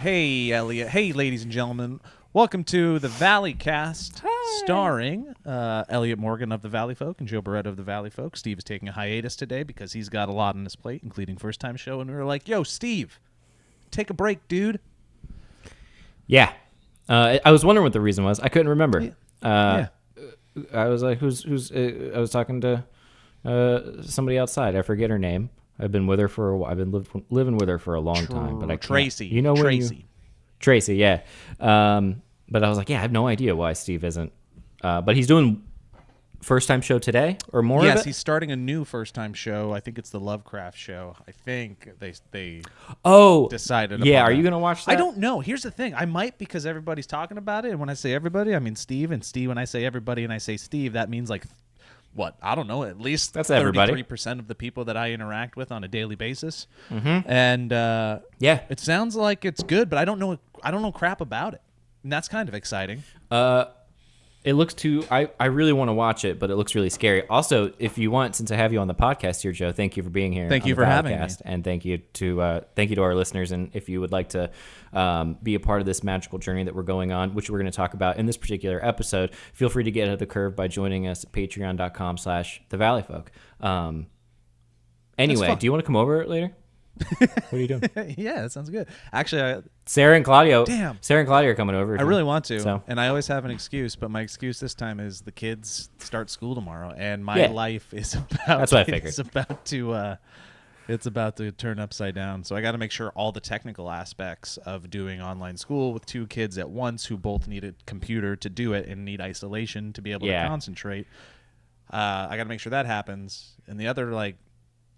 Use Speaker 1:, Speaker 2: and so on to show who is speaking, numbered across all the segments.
Speaker 1: Hey, Elliott. Hey, ladies and gentlemen. Welcome to the Valleycast, starring Elliott Morgan of the Valleyfolk and Joe Beretta of the Valleyfolk. Steve is taking a hiatus today because he's got a lot on his plate, including first-time show. And we were like, yo, Steve, take a break, dude.
Speaker 2: Yeah. I was wondering what the reason was. I couldn't remember.
Speaker 1: Yeah.
Speaker 2: I was like, who's I was talking to somebody outside. I forget her name. I've been with her for a while. I've been living with her for a long time, but I can't.
Speaker 1: Tracy.
Speaker 2: You know
Speaker 1: Tracy.
Speaker 2: Tracy, yeah. But I was like, yeah, I have no idea why Steve isn't. But he's doing first-time show today or more of it?
Speaker 1: Yes, he's starting a new first-time show. I think it's the Lovecraft show. I think they decided
Speaker 2: yeah,
Speaker 1: upon
Speaker 2: are
Speaker 1: that.
Speaker 2: you going to watch that?
Speaker 1: I don't know. Here's the thing. I might because everybody's talking about it. And when I say everybody, I mean Steve. And Steve, when I say everybody and I say Steve, that means like, what? I don't know. At least
Speaker 2: that's
Speaker 1: 33% of the people that I interact with on a daily basis.
Speaker 2: Mm-hmm.
Speaker 1: And
Speaker 2: yeah,
Speaker 1: it sounds like it's good, but I don't know crap about it. And that's kind of exciting.
Speaker 2: It looks I really want to watch it, but it looks really scary. Also, if you want, since I have you on the podcast here, Joe, thank you for being here.
Speaker 1: Thank you for having me.
Speaker 2: And thank you to our listeners. And if you would like to be a part of this magical journey that we're going on, which we're going to talk about in this particular episode, feel free to get ahead of the curve by joining us at patreon.com/thevalleyfolk. Anyway, do you want to come over later? What are you doing?
Speaker 1: Yeah, that sounds good. Actually,
Speaker 2: Sarah and Claudio.
Speaker 1: Damn.
Speaker 2: Sarah and Claudio are coming over.
Speaker 1: I really want to,
Speaker 2: so.
Speaker 1: And I always have an excuse, but my excuse this time is the kids start school tomorrow, and my life is about.
Speaker 2: That's what I figured.
Speaker 1: It's about to turn upside down. So I got to make sure all the technical aspects of doing online school with two kids at once who both need a computer to do it and need isolation to be able to concentrate. I got to make sure that happens. And the other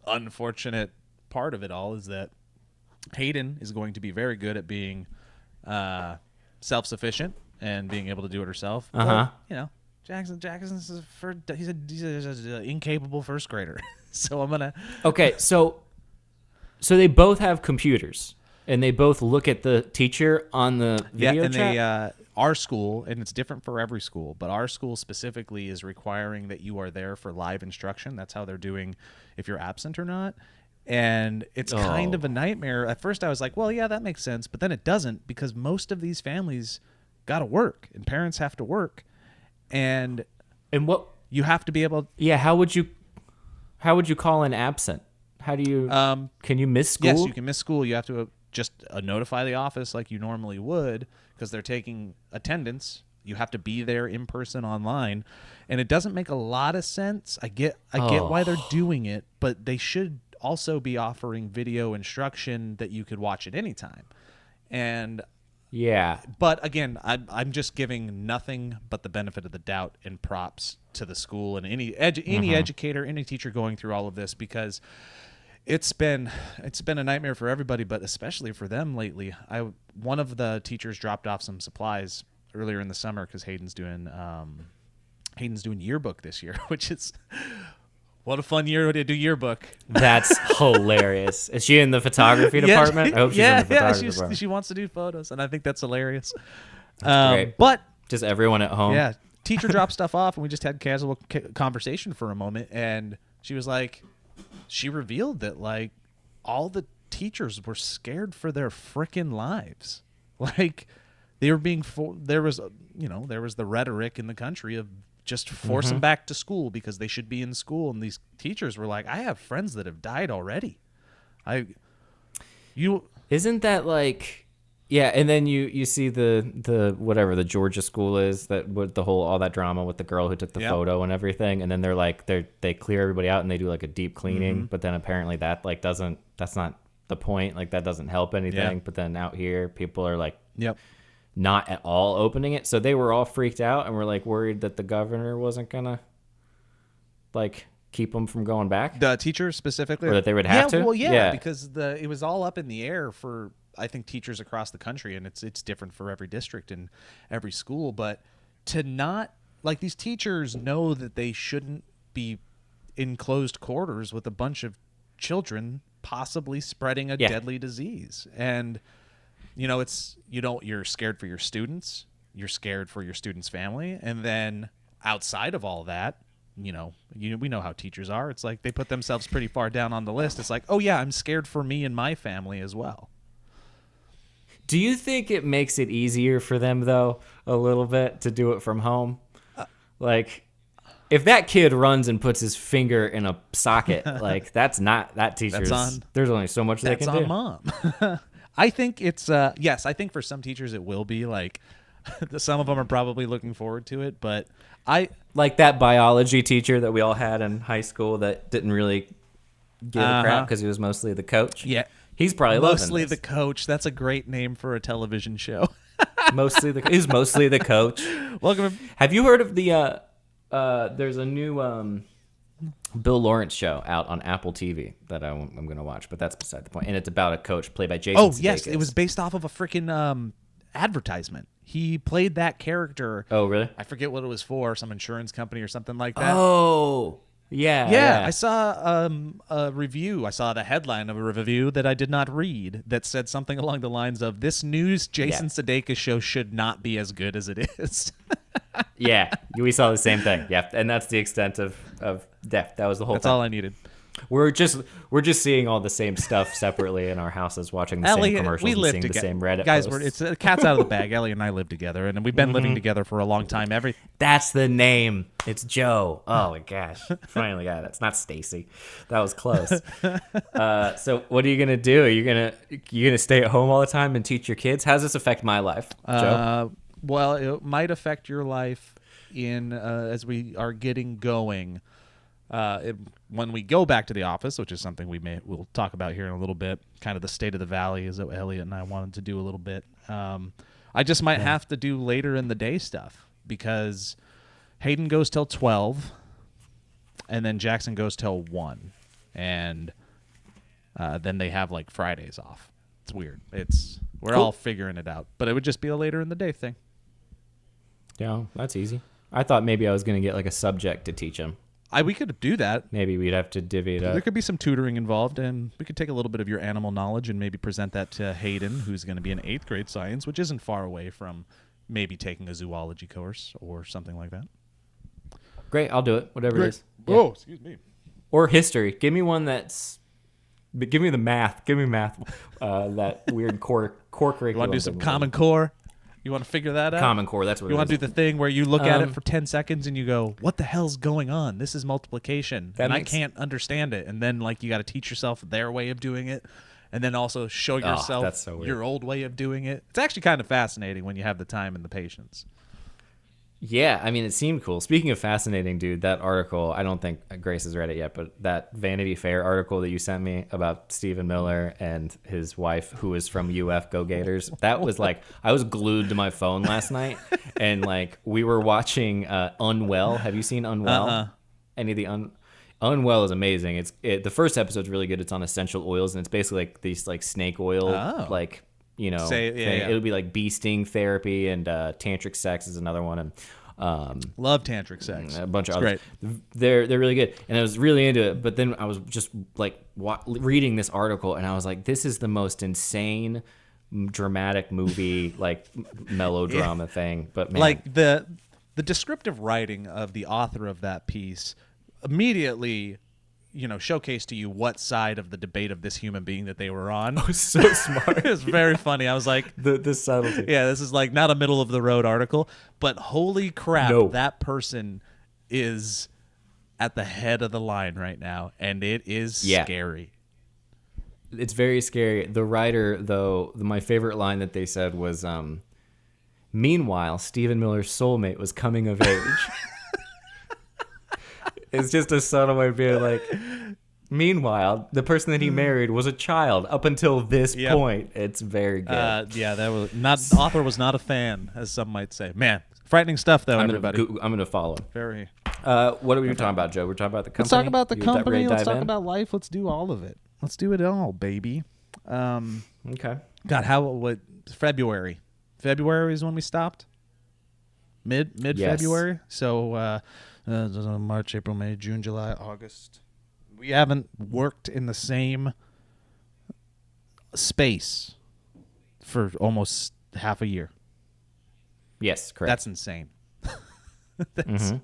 Speaker 1: unfortunate part of it all is that Hayden is going to be very good at being self-sufficient and being able to do it herself.
Speaker 2: Uh-huh.
Speaker 1: But, Jackson's he's an incapable first grader. So I'm gonna.
Speaker 2: Okay, so they both have computers and they both look at the teacher on the video chat?
Speaker 1: Our school, and it's different for every school, but our school specifically is requiring that you are there for live instruction. That's how they're doing if you're absent or not. And it's kind of a nightmare. At first I was like, well, yeah, that makes sense. But then it doesn't, because most of these families got to work and parents have to work. And
Speaker 2: what
Speaker 1: you have to be able.
Speaker 2: Yeah. How would you call in absent? How do you, can you miss school?
Speaker 1: Yes, you can miss school. You have to just notify the office like you normally would, because they're taking attendance. You have to be there in person online. And it doesn't make a lot of sense. I get why they're doing it, but they should also be offering video instruction that you could watch at any time. And but again, I'm just giving nothing but the benefit of the doubt and props to the school and any educator, any teacher going through all of this, because it's been a nightmare for everybody, but especially for them lately. One of the teachers dropped off some supplies earlier in the summer because Hayden's doing yearbook this year, which is what a fun year to do yearbook.
Speaker 2: That's hilarious. Is she in the photography department? I hope she's in the photography department.
Speaker 1: She wants to do photos, and I think that's hilarious.
Speaker 2: Great.
Speaker 1: But
Speaker 2: just everyone at home.
Speaker 1: Yeah, teacher dropped stuff off, and we just had casual conversation for a moment, and she was like, she revealed that all the teachers were scared for their frickin' lives. They were being there was the rhetoric in the country of just force them back to school because they should be in school, and these teachers were like, I have friends that have died already.
Speaker 2: Isn't that yeah, and then you see the whatever the Georgia school is, that with the whole all that drama with the girl who took the photo and everything, and then they clear everybody out and they do a deep cleaning, but then apparently that's not the point, that doesn't help anything. But then out here people are not at all opening it, so they were all freaked out and were worried that the governor wasn't gonna keep them from going back.
Speaker 1: The teachers specifically,
Speaker 2: or that they would have to.
Speaker 1: Well, yeah, because it was all up in the air for I think teachers across the country, and it's different for every district and every school. But to not these teachers know that they shouldn't be in closed quarters with a bunch of children possibly spreading a deadly disease, and you're scared for your students, you're scared for your student's family, and then outside of all that, we know how teachers are. It's they put themselves pretty far down on the list. It's oh yeah, I'm scared for me and my family as well.
Speaker 2: Do you think it makes it easier for them, though, a little bit to do it from home? Like, if that kid runs and puts his finger in a socket, like, that's not that teacher's. There's only so much they can do.
Speaker 1: That's on mom. I think it's, yes, I think for some teachers it will be, like, some of them are probably looking forward to it, but
Speaker 2: Like that biology teacher that we all had in high school that didn't really give a crap because he was mostly the coach.
Speaker 1: Yeah.
Speaker 2: He's probably
Speaker 1: mostly
Speaker 2: loving this.
Speaker 1: the coach. That's a great name for a television show.
Speaker 2: He's mostly the coach.
Speaker 1: Welcome.
Speaker 2: Have you heard of the there's a new Bill Lawrence show out on Apple TV that I'm going to watch, but that's beside the point. And it's about a coach played by Jason Sudeikis.
Speaker 1: Yes, it was based off of a freaking advertisement. He played that character.
Speaker 2: Oh, really?
Speaker 1: I forget what it was for, some insurance company or something like that.
Speaker 2: Oh, yeah.
Speaker 1: I saw a review. I saw the headline of a review that I did not read that said something along the lines of, "This news Jason Sudeikis show should not be as good as it is."
Speaker 2: Yeah, we saw the same thing. Yeah, and that's the extent of depth. That was the whole.
Speaker 1: That's all I needed.
Speaker 2: We're just seeing all the same stuff separately in our houses, watching the same commercials,
Speaker 1: we live
Speaker 2: and seeing the same Reddit
Speaker 1: guys.
Speaker 2: posts.
Speaker 1: It's cat's out of the bag. Elliott and I live together, and we've been living together for a long time.
Speaker 2: That's the name. It's Joe. Oh my gosh! Finally got it. It's not Stacy. That was close. So what are you gonna do? Are you gonna stay at home all the time and teach your kids? How does this affect my life, Joe?
Speaker 1: Well, it might affect your life in as we are getting going. When we go back to the office, which is something we'll talk about here in a little bit, kind of the state of the valley is what Elliott and I wanted to do a little bit. I just might have to do later in the day stuff because Hayden goes till 12 and then Jackson goes till 1 and then they have like Fridays off. It's weird. We're all figuring it out, but it would just be a later in the day thing.
Speaker 2: Yeah, that's easy. I thought maybe I was going to get like a subject to teach him.
Speaker 1: We could do that.
Speaker 2: Maybe we'd have to divvy it up.
Speaker 1: There could be some tutoring involved, and we could take a little bit of your animal knowledge and maybe present that to Hayden, who's going to be in 8th grade science, which isn't far away from maybe taking a zoology course or something like that.
Speaker 2: Great, I'll do it. Whatever it is.
Speaker 1: Yeah. Oh, excuse me.
Speaker 2: Or history. Give me one that's... Give me the math. Give me math. That weird core curriculum.
Speaker 1: You want to do some Common Core? You want to figure that out?
Speaker 2: Common Core, that's what
Speaker 1: you
Speaker 2: it
Speaker 1: want
Speaker 2: is.
Speaker 1: to do the thing where you look at it for 10 seconds and you go, what the hell's going on? This is multiplication. And I can't understand it. And then like you got to teach yourself their way of doing it. And then also show yourself your old way of doing it. It's actually kind of fascinating when you have the time and the patience.
Speaker 2: Yeah, I mean, it seemed cool. Speaking of fascinating, dude, that article, I don't think Grace has read it yet, but that Vanity Fair article that you sent me about Stephen Miller and his wife, who is from UF Go Gators, that was like, I was glued to my phone last night, and like, we were watching Unwell. Have you seen Unwell? Any of the Unwell is amazing. The first episode's really good. It's on essential oils, and it's basically like these like snake oil, like, you know, it would be like bee sting therapy, and tantric sex is another one, and
Speaker 1: love tantric sex.
Speaker 2: A bunch of others. Great. They're really good, and I was really into it. But then I was just like reading this article, and I was like, this is the most insane, dramatic movie, like melodrama thing. But man,
Speaker 1: like the descriptive writing of the author of that piece immediately, you know, showcase to you what side of the debate of this human being that they were on.
Speaker 2: Oh, so smart.
Speaker 1: It was very funny. I was like,
Speaker 2: the subtlety.
Speaker 1: Yeah, this is like not a middle of the road article, but holy crap, that person is at the head of the line right now, and it is scary.
Speaker 2: It's very scary. The writer, though, my favorite line that they said was, meanwhile, Stephen Miller's soulmate was coming of age. It's just a subtle way of being like, meanwhile, the person that he married was a child up until this point. It's very good.
Speaker 1: That was not. The author was not a fan, as some might say. Man, frightening stuff, though. Everybody,
Speaker 2: I'm gonna follow.
Speaker 1: Very.
Speaker 2: What are we talking about, Joe? We're talking about the company.
Speaker 1: Let's talk about the company. Let's talk about life. Let's do all of it. Let's do it all, baby.
Speaker 2: Okay.
Speaker 1: God, what? February. February is when we stopped. Mid February. So. March, April, May, June, July, August. We haven't worked in the same space for almost half a year.
Speaker 2: Yes, correct.
Speaker 1: That's insane. That's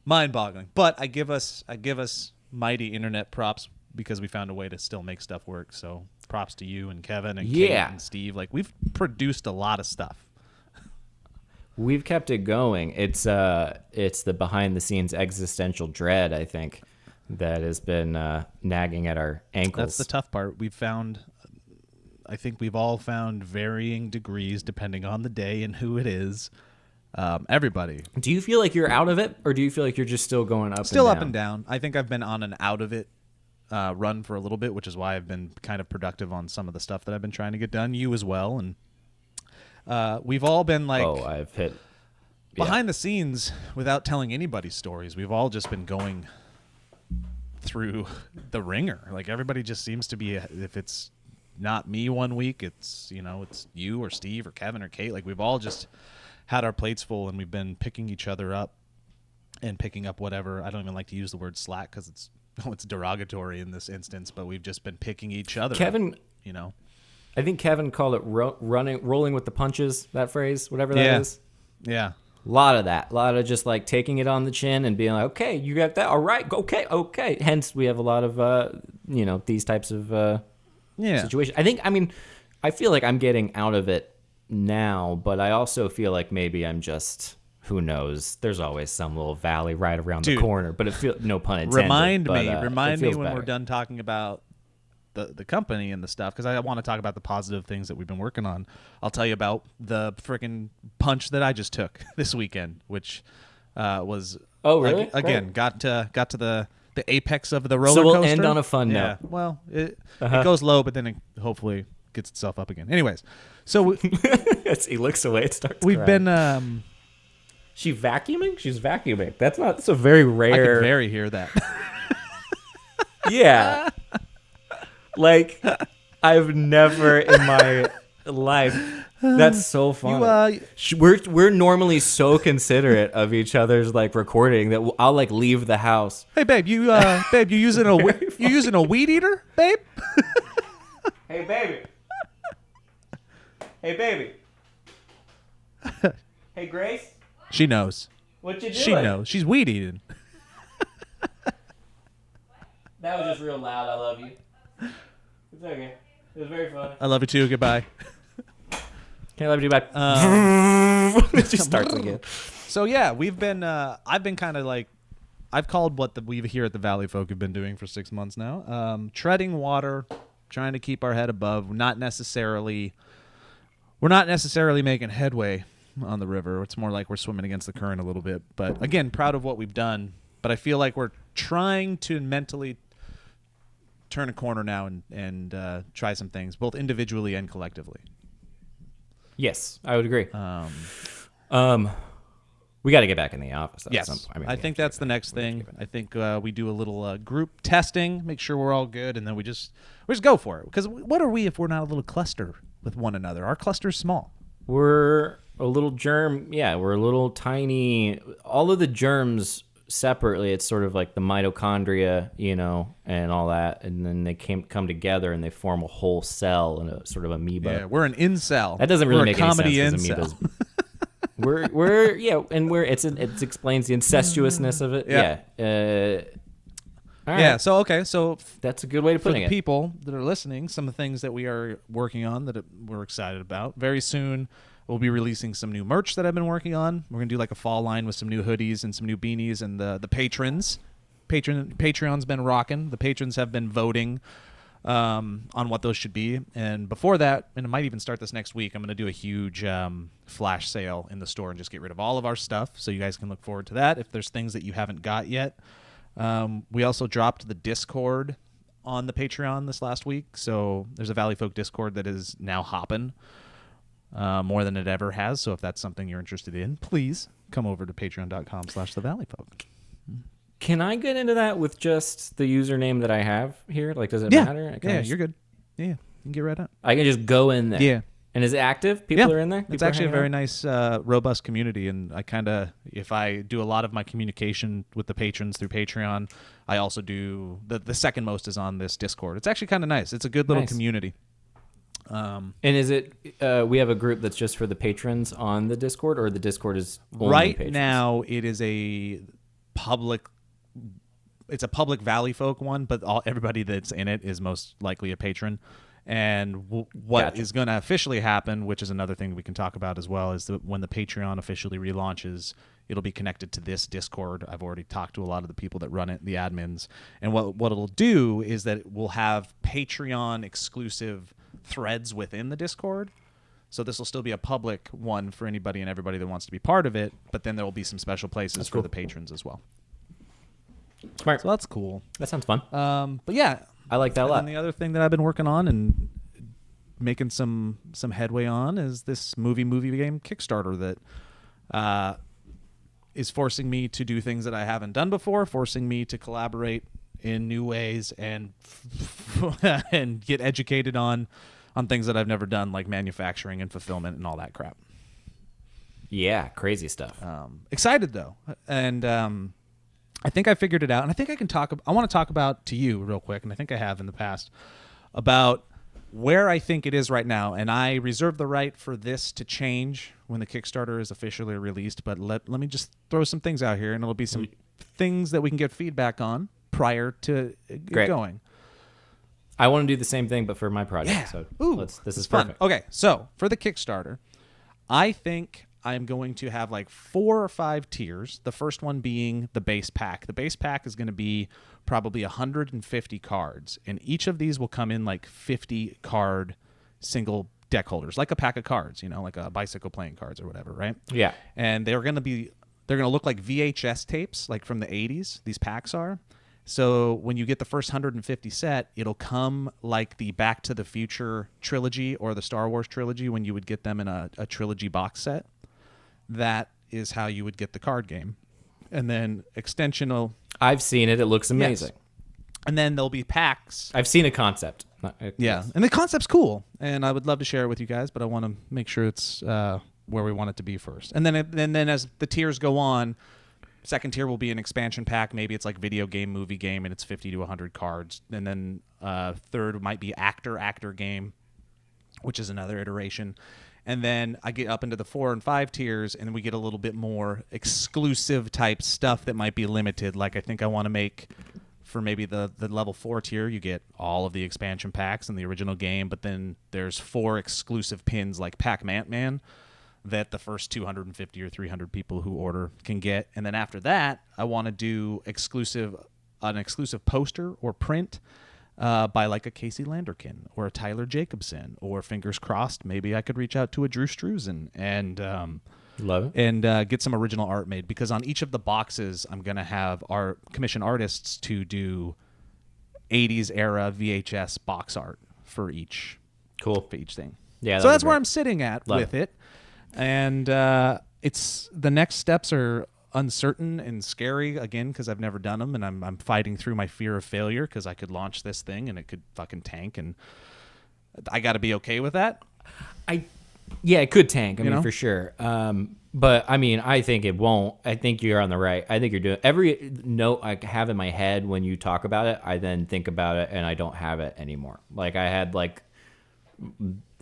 Speaker 1: mind-boggling. But I give us mighty internet props because we found a way to still make stuff work. So props to you and Kevin and
Speaker 2: Yeah.
Speaker 1: Kate and Steve. Like, we've produced a lot of stuff.
Speaker 2: We've kept it going. It's the behind the scenes existential dread, I think, that has been nagging at our ankles.
Speaker 1: That's the tough part. I think we've all found varying degrees depending on the day and who it is. Everybody.
Speaker 2: Do you feel like you're out of it, or do you feel like you're just still going up
Speaker 1: Still
Speaker 2: and down?
Speaker 1: up and down. I think I've been on an out of it run for a little bit, which is why I've been kind of productive on some of the stuff that I've been trying to get done. You as well. And we've all been like
Speaker 2: I've hit
Speaker 1: behind the scenes without telling anybody's stories. We've all just been going through the ringer. Like, everybody just seems to be, if it's not me one week, it's you or Steve or Kevin or Kate. Like, we've all just had our plates full, and we've been picking each other up and picking up whatever. I don't even like to use the word slack because it's derogatory in this instance, but we've just been picking each other
Speaker 2: Kevin,
Speaker 1: up,
Speaker 2: I think Kevin called it rolling with the punches, that phrase, whatever that is.
Speaker 1: Yeah.
Speaker 2: A lot of that. A lot of just like taking it on the chin and being like, okay, you got that. All right. Okay. Hence, we have a lot of, these types of situations. I feel like I'm getting out of it now, but I also feel like maybe I'm just, who knows? There's always some little valley right around the corner, but it feels, no pun intended.
Speaker 1: Remind me when
Speaker 2: better.
Speaker 1: we're done talking about the company and the stuff, because I want to talk about the positive things that we've been working on. I'll tell you about the freaking punch that I just took this weekend, which was
Speaker 2: really?
Speaker 1: Again, got to the apex of the roller
Speaker 2: coaster.
Speaker 1: coaster.
Speaker 2: So we'll end on a fun note.
Speaker 1: Well, it goes low, but then it hopefully gets itself up again. Anyways, so
Speaker 2: he looks away. It starts.
Speaker 1: We've
Speaker 2: crying.
Speaker 1: been.
Speaker 2: She vacuuming? She's vacuuming. That's a very rare.
Speaker 1: I can very hear that.
Speaker 2: Yeah. Like, I've never in my life. That's so funny. We're normally so considerate of each other's like recording that I'll like leave the house.
Speaker 1: Hey babe, you using a weed eater, babe?
Speaker 2: Hey baby. Hey baby. Hey Grace.
Speaker 1: She knows.
Speaker 2: What you doing?
Speaker 1: She knows. She's weed eating.
Speaker 2: That was just real loud. I love you. It's okay. It was very funny.
Speaker 1: I love you too. Goodbye.
Speaker 2: Can't love you. Bye. It just starts again.
Speaker 1: So yeah, we've been. I've been kind of like, I've called what we here at the Valleyfolk have been doing for 6 months now. Treading water, trying to keep our head above. We're not necessarily making headway on the river. It's more like we're swimming against the current a little bit. But again, proud of what we've done. But I feel like we're trying to mentally turn a corner now and try some things, both individually and collectively.
Speaker 2: Yes, I would agree. We got to get back in the office.
Speaker 1: Yes, I think that's the next thing. I think we do a little group testing, make sure we're all good, and then we just go for it. Because what are we if we're not a little cluster with one another? Our cluster's small.
Speaker 2: We're a little germ. Yeah, we're a little tiny. All of the germs separately, it's sort of like the mitochondria, and all that, and then they come together and they form a whole cell and a sort of amoeba.
Speaker 1: Yeah, we're an incel.
Speaker 2: That doesn't really
Speaker 1: we're
Speaker 2: make
Speaker 1: a comedy
Speaker 2: any sense.
Speaker 1: Incel.
Speaker 2: It explains the incestuousness of it.
Speaker 1: Yeah.
Speaker 2: All right.
Speaker 1: Yeah. So
Speaker 2: that's a good way to
Speaker 1: for
Speaker 2: put
Speaker 1: the
Speaker 2: it.
Speaker 1: people that are listening, some of the things that we are working on that we're excited about. Very soon, we'll be releasing some new merch that I've been working on. We're gonna do like a fall line with some new hoodies and some new beanies, and the Patreon's been rocking. The patrons have been voting on what those should be. And before that, and it might even start this next week, I'm gonna do a huge flash sale in the store and just get rid of all of our stuff, so you guys can look forward to that if there's things that you haven't got yet. We also dropped the Discord on the Patreon this last week, so there's a Valleyfolk Discord that is now hopping more than it ever has. So if that's something you're interested in, please come over to patreon.com/thevalleyfolk.
Speaker 2: Can I get into that with just the username that I have here? Like, does it matter?
Speaker 1: You're good. Yeah, you can get right up.
Speaker 2: I can just go in there.
Speaker 1: Yeah.
Speaker 2: And is it active? People are in there?
Speaker 1: It's actually a very nice, robust community. And if I do a lot of my communication with the patrons through Patreon, I also do, the second most is on this Discord. It's actually kind of nice. It's a good little community.
Speaker 2: And is it, we have a group that's just for the patrons on the Discord, or the Discord is only
Speaker 1: right
Speaker 2: patrons?
Speaker 1: Now it is it's a public Valleyfolk one, but everybody that's in it is most likely a patron. And what is going to officially happen, which is another thing we can talk about as well, is that when the Patreon officially relaunches, it'll be connected to this Discord. I've already talked to a lot of the people that run it, the admins. And what it'll do is that it will have Patreon exclusive threads within the Discord. So this will still be a public one for anybody and everybody that wants to be part of it. But then there will be some special places for the patrons as well.
Speaker 2: Smart.
Speaker 1: So that's cool.
Speaker 2: That sounds fun.
Speaker 1: But yeah.
Speaker 2: I like that a lot.
Speaker 1: And the other thing that I've been working on and making some headway on is this movie game Kickstarter that is forcing me to do things that I haven't done before, forcing me to collaborate in new ways and and get educated on things that I've never done, like manufacturing and fulfillment and all that crap.
Speaker 2: Yeah, crazy stuff.
Speaker 1: Excited though, and I think I figured it out, and I think I can talk. I want to talk about to you real quick, and I think I have in the past, about where I think it is right now. And I reserve the right for this to change when the Kickstarter is officially released. But let me just throw some things out here, and it'll be some things that we can get feedback on prior to it going.
Speaker 2: I want to do the same thing, but for my project.
Speaker 1: Yeah.
Speaker 2: So this is
Speaker 1: fun.
Speaker 2: perfect.
Speaker 1: Okay, so for the Kickstarter, I think I'm going to have like 4 or 5 tiers. The first one being the base pack. The base pack is going to be probably 150 cards, and each of these will come in like 50 card single deck holders, like a pack of cards, like a bicycle playing cards or whatever, right?
Speaker 2: Yeah.
Speaker 1: And they're going to look like VHS tapes, like from the 80s. These packs are. So when you get the first 150 set, it'll come like the Back to the Future trilogy or the Star Wars trilogy when you would get them in a trilogy box set. That is how you would get the card game. And then extensional.
Speaker 2: I've seen it. It looks amazing.
Speaker 1: Yes. And then there'll be packs.
Speaker 2: I've seen a concept.
Speaker 1: Yeah. And the concept's cool. And I would love to share it with you guys, but I want to make sure it's where we want it to be first. And then as the tiers go on, second tier will be an expansion pack. Maybe it's like video game, movie game, and it's 50 to 100 cards. And then third might be actor game, which is another iteration. And then I get up into the 4 and 5 tiers, and we get a little bit more exclusive type stuff that might be limited. Like I think I want to make for maybe the level 4 tier, you get all of the expansion packs in the original game, but then there's 4 exclusive pins like Pac-Man that the first 250 or 300 people who order can get. And then after that, I want to do an exclusive poster or print by like a Casey Landerkin or a Tyler Jacobson, or fingers crossed, maybe I could reach out to a Drew Struzan and
Speaker 2: love it,
Speaker 1: and get some original art made, because on each of the boxes I'm gonna have our commission artists to do 80s era VHS box art for each thing.
Speaker 2: Yeah,
Speaker 1: so that's where I'm sitting at with it. And it's the next steps are uncertain and scary again, because I've never done them, and I'm fighting through my fear of failure, because I could launch this thing and it could fucking tank, and I got to be okay with that.
Speaker 2: Yeah, it could tank. I mean, for sure. But I mean, I think it won't. I think you're on the right. I think you're doing every note I have in my head when you talk about it. I then think about it, and I don't have it anymore. Like I had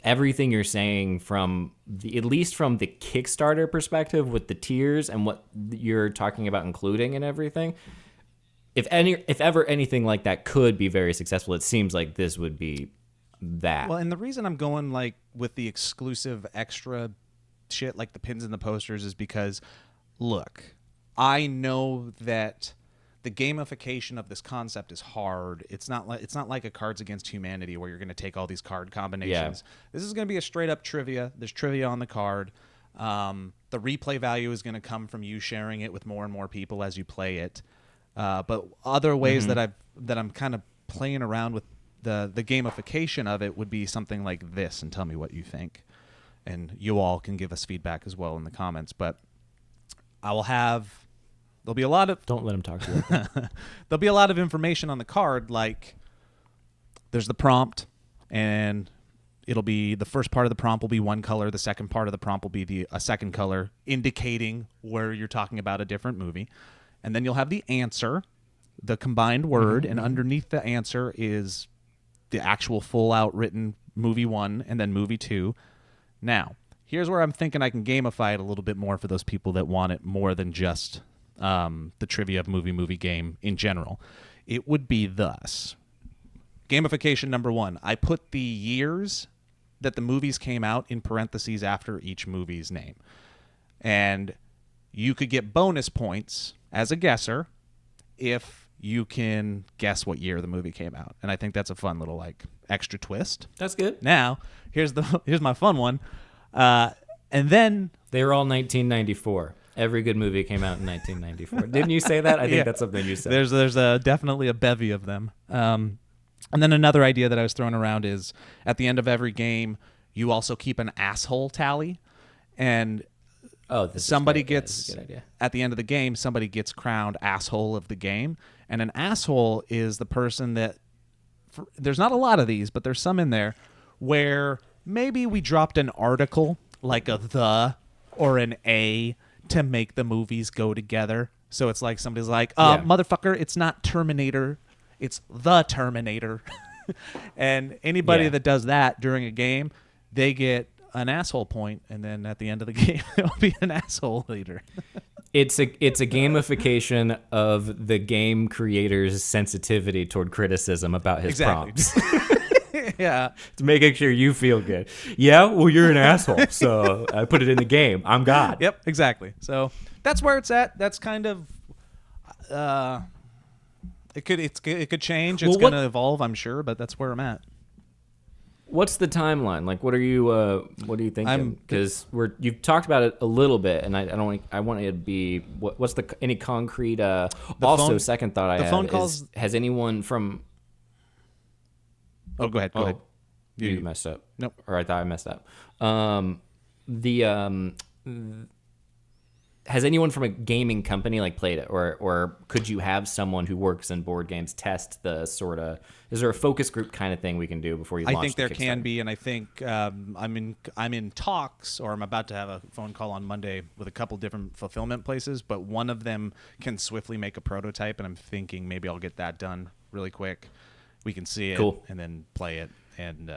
Speaker 2: everything you're saying at least from the Kickstarter perspective with the tiers and what you're talking about including and everything. If ever anything like that could be very successful, it seems like this would be that.
Speaker 1: Well, and the reason I'm going like with the exclusive extra shit like the pins and the posters is because, look, I know that the gamification of this concept is hard. It's not like a Cards Against Humanity where you're going to take all these card combinations. Yeah. This is going to be a straight up trivia. There's trivia on the card. The replay value is going to come from you sharing it with more and more people as you play it. But other ways that I'm kind of playing around with the gamification of it would be something like this, and tell me what you think. And you all can give us feedback as well in the comments. But there'll be a lot of...
Speaker 2: Don't let him talk to you.
Speaker 1: There'll be a lot of information on the card, like there's the prompt, and it'll be the first part of the prompt will be one color. The second part of the prompt will be a second color, indicating where you're talking about a different movie. And then you'll have the answer, the combined word, and underneath the answer is the actual full-out written movie 1 and then movie 2. Now, here's where I'm thinking I can gamify it a little bit more for those people that want it more than just the trivia of movie game in general. It would be thus. gamification number 1. I put the years that the movies came out in parentheses after each movie's name. And you could get bonus points as a guesser if you can guess what year the movie came out. And I think that's a fun little like extra twist.
Speaker 2: That's good.
Speaker 1: Now, here's my fun one. And then
Speaker 2: they were all 1994. Every good movie came out in 1994. Didn't you say that? I think that's something you said.
Speaker 1: There's definitely a bevy of them. And then another idea that I was throwing around is at the end of every game, you also keep an asshole tally. And somebody gets, at the end of the game, somebody gets crowned asshole of the game. And an asshole is the person that, there's not a lot of these, but there's some in there where maybe we dropped an article like a the or an a to make the movies go together. So it's like somebody's like, motherfucker, it's not Terminator, it's the Terminator. And anybody that does that during a game, they get an asshole point, and then at the end of the game, it'll be an asshole leader.
Speaker 2: It's a gamification of the game creator's sensitivity toward criticism about his prompts.
Speaker 1: Yeah.
Speaker 2: It's making sure you feel good. Yeah, well, you're an asshole, so I put it in the game. I'm God.
Speaker 1: Yep, exactly. So that's where it's at. That's kind of it could change. It's going to evolve, I'm sure, but that's where I'm at.
Speaker 2: What's the timeline? Like, what are you thinking? Because you've talked about it a little bit, and I want it to be what's any concrete? Second thought I have is, has anyone from?
Speaker 1: Oh, go ahead. Go ahead.
Speaker 2: You messed up.
Speaker 1: Nope.
Speaker 2: Or I thought I messed up. Has anyone from a gaming company like played it, or could you have someone who works in board games test the sort of? Is there a focus group kind of thing we can do before you launch?
Speaker 1: I think there can be, and I think I'm in talks, or I'm about to have a phone call on Monday with a couple different fulfillment places, but one of them can swiftly make a prototype, and I'm thinking maybe I'll get that done really quick. We can see it and then play it, and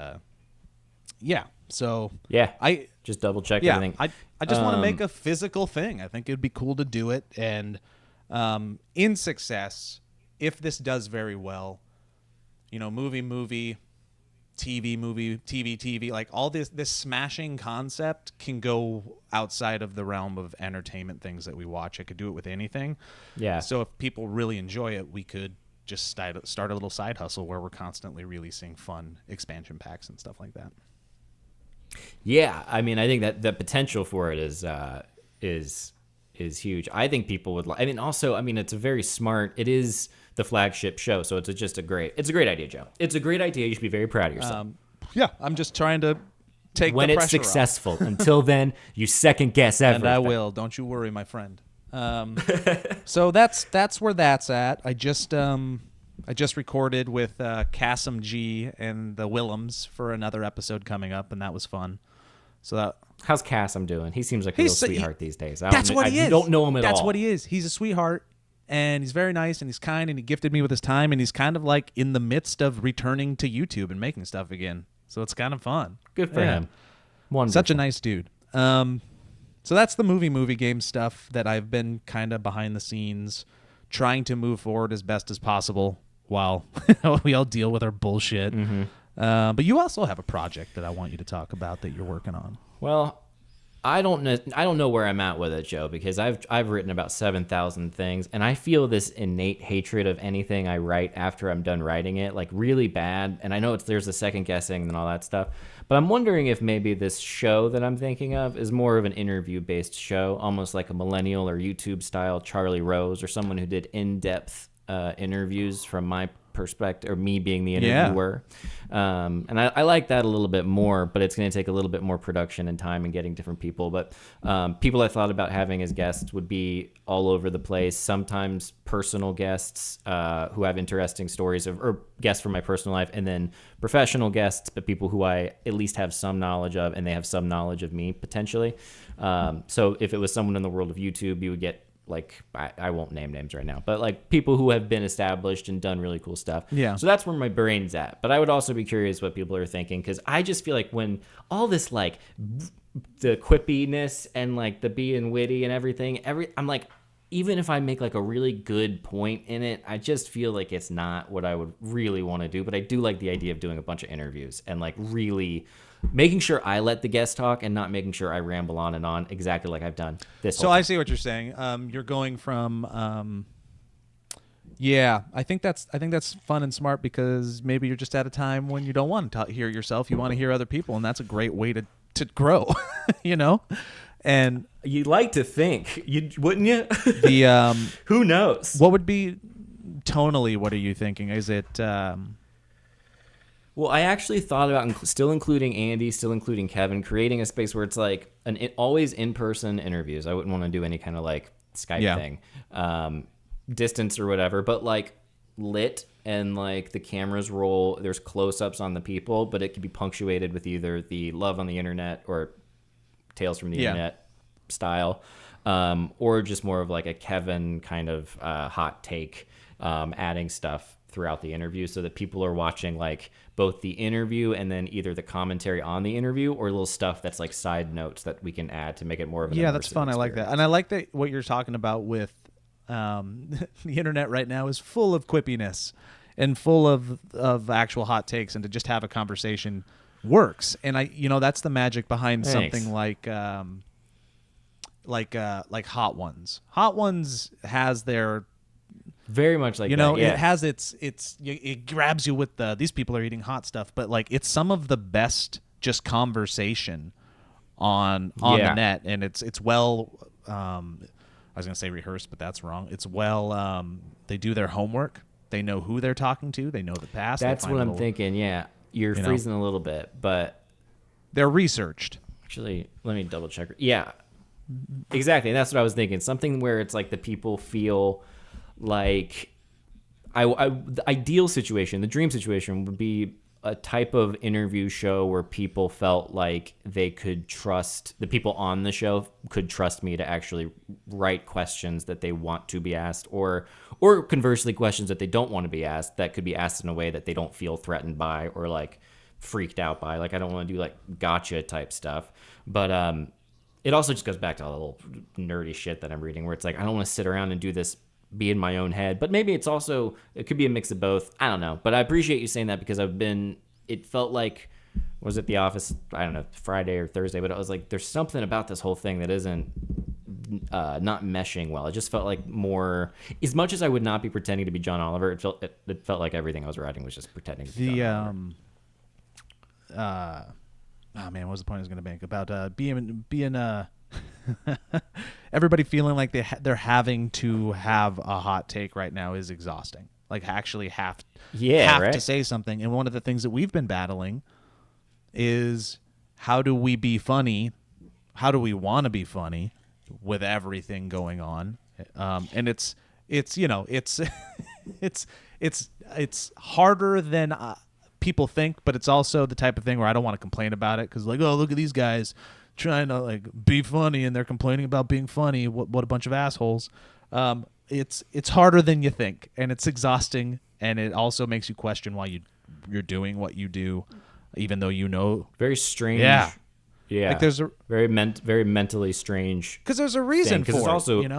Speaker 1: So
Speaker 2: I just double check everything.
Speaker 1: I just want to make a physical thing. I think it'd be cool to do it, and in success, if this does very well, movie, TV, like all this smashing concept can go outside of the realm of entertainment things that we watch. I could do it with anything.
Speaker 2: Yeah.
Speaker 1: So if people really enjoy it, we could just start a little side hustle where we're constantly releasing fun expansion packs and stuff like that.
Speaker 2: Yeah, I mean, I think that the potential for it is huge. I think people would. It's a very smart. It is the flagship show, so it's a great idea, Joe. It's a great idea. You should be very proud of yourself.
Speaker 1: I'm just trying to take
Speaker 2: when
Speaker 1: the
Speaker 2: it's
Speaker 1: pressure
Speaker 2: successful. Until then, you second guess everything.
Speaker 1: And I will. Don't you worry, my friend. So that's where that's at. I just recorded with Kasim G and the Willems for another episode coming up, and that was fun. So
Speaker 2: how's Kasim doing? He seems like a real sweetheart these days.
Speaker 1: I
Speaker 2: don't know him at all.
Speaker 1: That's what he is. He's a sweetheart, and he's very nice, and he's kind, and he gifted me with his time, and he's kind of like in the midst of returning to YouTube and making stuff again. So it's kind of fun.
Speaker 2: Good for him. Wonderful.
Speaker 1: Such a nice dude. So that's the movie game stuff that I've been kind of behind the scenes trying to move forward as best as possible while we all deal with our bullshit.
Speaker 2: Mm-hmm.
Speaker 1: But you also have a project that I want you to talk about that you're working on.
Speaker 2: Well, I don't know where I'm at with it, Joe, because I've written about 7,000 things, and I feel this innate hatred of anything I write after I'm done writing it, like really bad. And I know there's a second guessing and all that stuff, but I'm wondering if maybe this show that I'm thinking of is more of an interview-based show, almost like a millennial or YouTube-style Charlie Rose or someone who did in-depth interviews from my perspective, or me being the interviewer. And I like that a little bit more, but it's going to take a little bit more production and time and getting different people. But people I thought about having as guests would be all over the place. Sometimes personal guests who have interesting stories or guests from my personal life, and then professional guests, but people who I at least have some knowledge of, and they have some knowledge of me potentially. So if it was someone in the world of YouTube, you would get, like, I won't name names right now, but like people who have been established and done really cool stuff.
Speaker 1: Yeah.
Speaker 2: So that's where my brain's at. But I would also be curious what people are thinking, because I just feel like when all this, like, the quippiness and like the being witty and everything, I'm like, even if I make like a really good point in it, I just feel like it's not what I would really want to do. But I do like the idea of doing a bunch of interviews and like really making sure I let the guest talk and not making sure I ramble on and on exactly like I've done this whole
Speaker 1: So I
Speaker 2: time.
Speaker 1: see what you're saying. You're going from yeah, I think that's fun and smart because maybe you're just at a time when you don't want to hear yourself. You want to hear other people, and that's a great way to grow, you know? And
Speaker 2: You'd like to think, wouldn't you?
Speaker 1: the
Speaker 2: Who knows?
Speaker 1: what would be tonally, what are you thinking? Is it
Speaker 2: Well, I actually thought about still including Andy, still including Kevin, creating a space where it's like always in-person interviews. I wouldn't want to do any kind of like Skype thing, distance or whatever, but like lit and like the cameras roll. There's close-ups on the people, but it could be punctuated with either the love on the internet or Tales from the Internet style, or just more of like a Kevin kind of hot take, adding stuff throughout the interview so that people are watching like both the interview and then either the commentary on the interview or little stuff that's like side notes that we can add to make it more of an
Speaker 1: that's fun.
Speaker 2: experience.
Speaker 1: I like that. And I like that what you're talking about with the internet right now is full of quippiness and full of actual hot takes, and to just have a conversation works. And that's the magic behind something like Hot Ones. Hot Ones has their
Speaker 2: very much like
Speaker 1: it has it grabs you with these people are eating hot stuff, but like it's some of the best just conversation on the net, and it's well I was gonna say rehearsed, but that's wrong. It's well they do their homework. They know who they're talking to. They know the past.
Speaker 2: That's what I'm thinking. Yeah, you're freezing a little bit, but
Speaker 1: they're researched.
Speaker 2: Actually, let me double check. Yeah, exactly. And that's what I was thinking. Something where it's like the people feel like the ideal situation, the dream situation would be a type of interview show where people felt like they could trust, the people on the show could trust me to actually write questions that they want to be asked, or conversely questions that they don't want to be asked that could be asked in a way that they don't feel threatened by or like freaked out by. Like I don't want to do like gotcha type stuff, but it also just goes back to all the little nerdy shit that I'm reading where it's like I don't want to sit around and do this, be in my own head, but maybe it could be a mix of both. I don't know, but I appreciate you saying that because it felt like, was it The Office? I don't know, Friday or Thursday, but I was like, there's something about this whole thing that isn't not meshing well. It just felt like more, as much as I would not be pretending to be John Oliver, it felt like everything I was writing was just pretending to be John Oliver.
Speaker 1: Oh man, what was the point I was going to make about being everybody feeling like they're having to have a hot take right now is exhausting. Like actually have to say something. And one of the things that we've been battling is how do we be funny? How do we want to be funny with everything going on? And it's it's harder than people think, but it's also the type of thing where I don't want to complain about it because like, oh, look at these guys trying to like be funny and they're complaining about being funny. What a bunch of assholes. It's harder than you think, and it's exhausting, and it also makes you question why you're doing what you do, even though
Speaker 2: very strange. Yeah.
Speaker 1: Like there's a
Speaker 2: very mentally strange.
Speaker 1: Because there's a reason for
Speaker 2: it's also,
Speaker 1: it,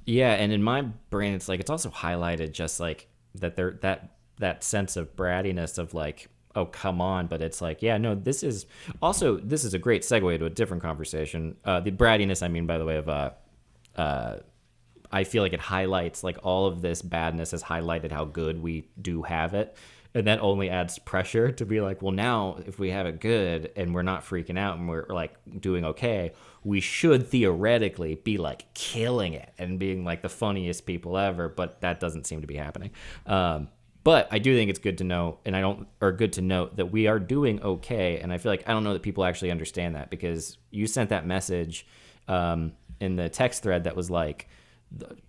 Speaker 2: Yeah, and in my brain, it's like it's also highlighted just like that sense of brattiness of like, oh come on, but it's like, yeah, no, this is a great segue to a different conversation. The brattiness, I mean, by the way, of I feel like it highlights like all of this badness has highlighted how good we do have it. And that only adds pressure to be like, well, now if we have it good and we're not freaking out and we're like doing okay, we should theoretically be like killing it and being like the funniest people ever. But that doesn't seem to be happening. But I do think it's good to know, good to note that we are doing okay. And I feel like I don't know that people actually understand that because you sent that message in the text thread that was like,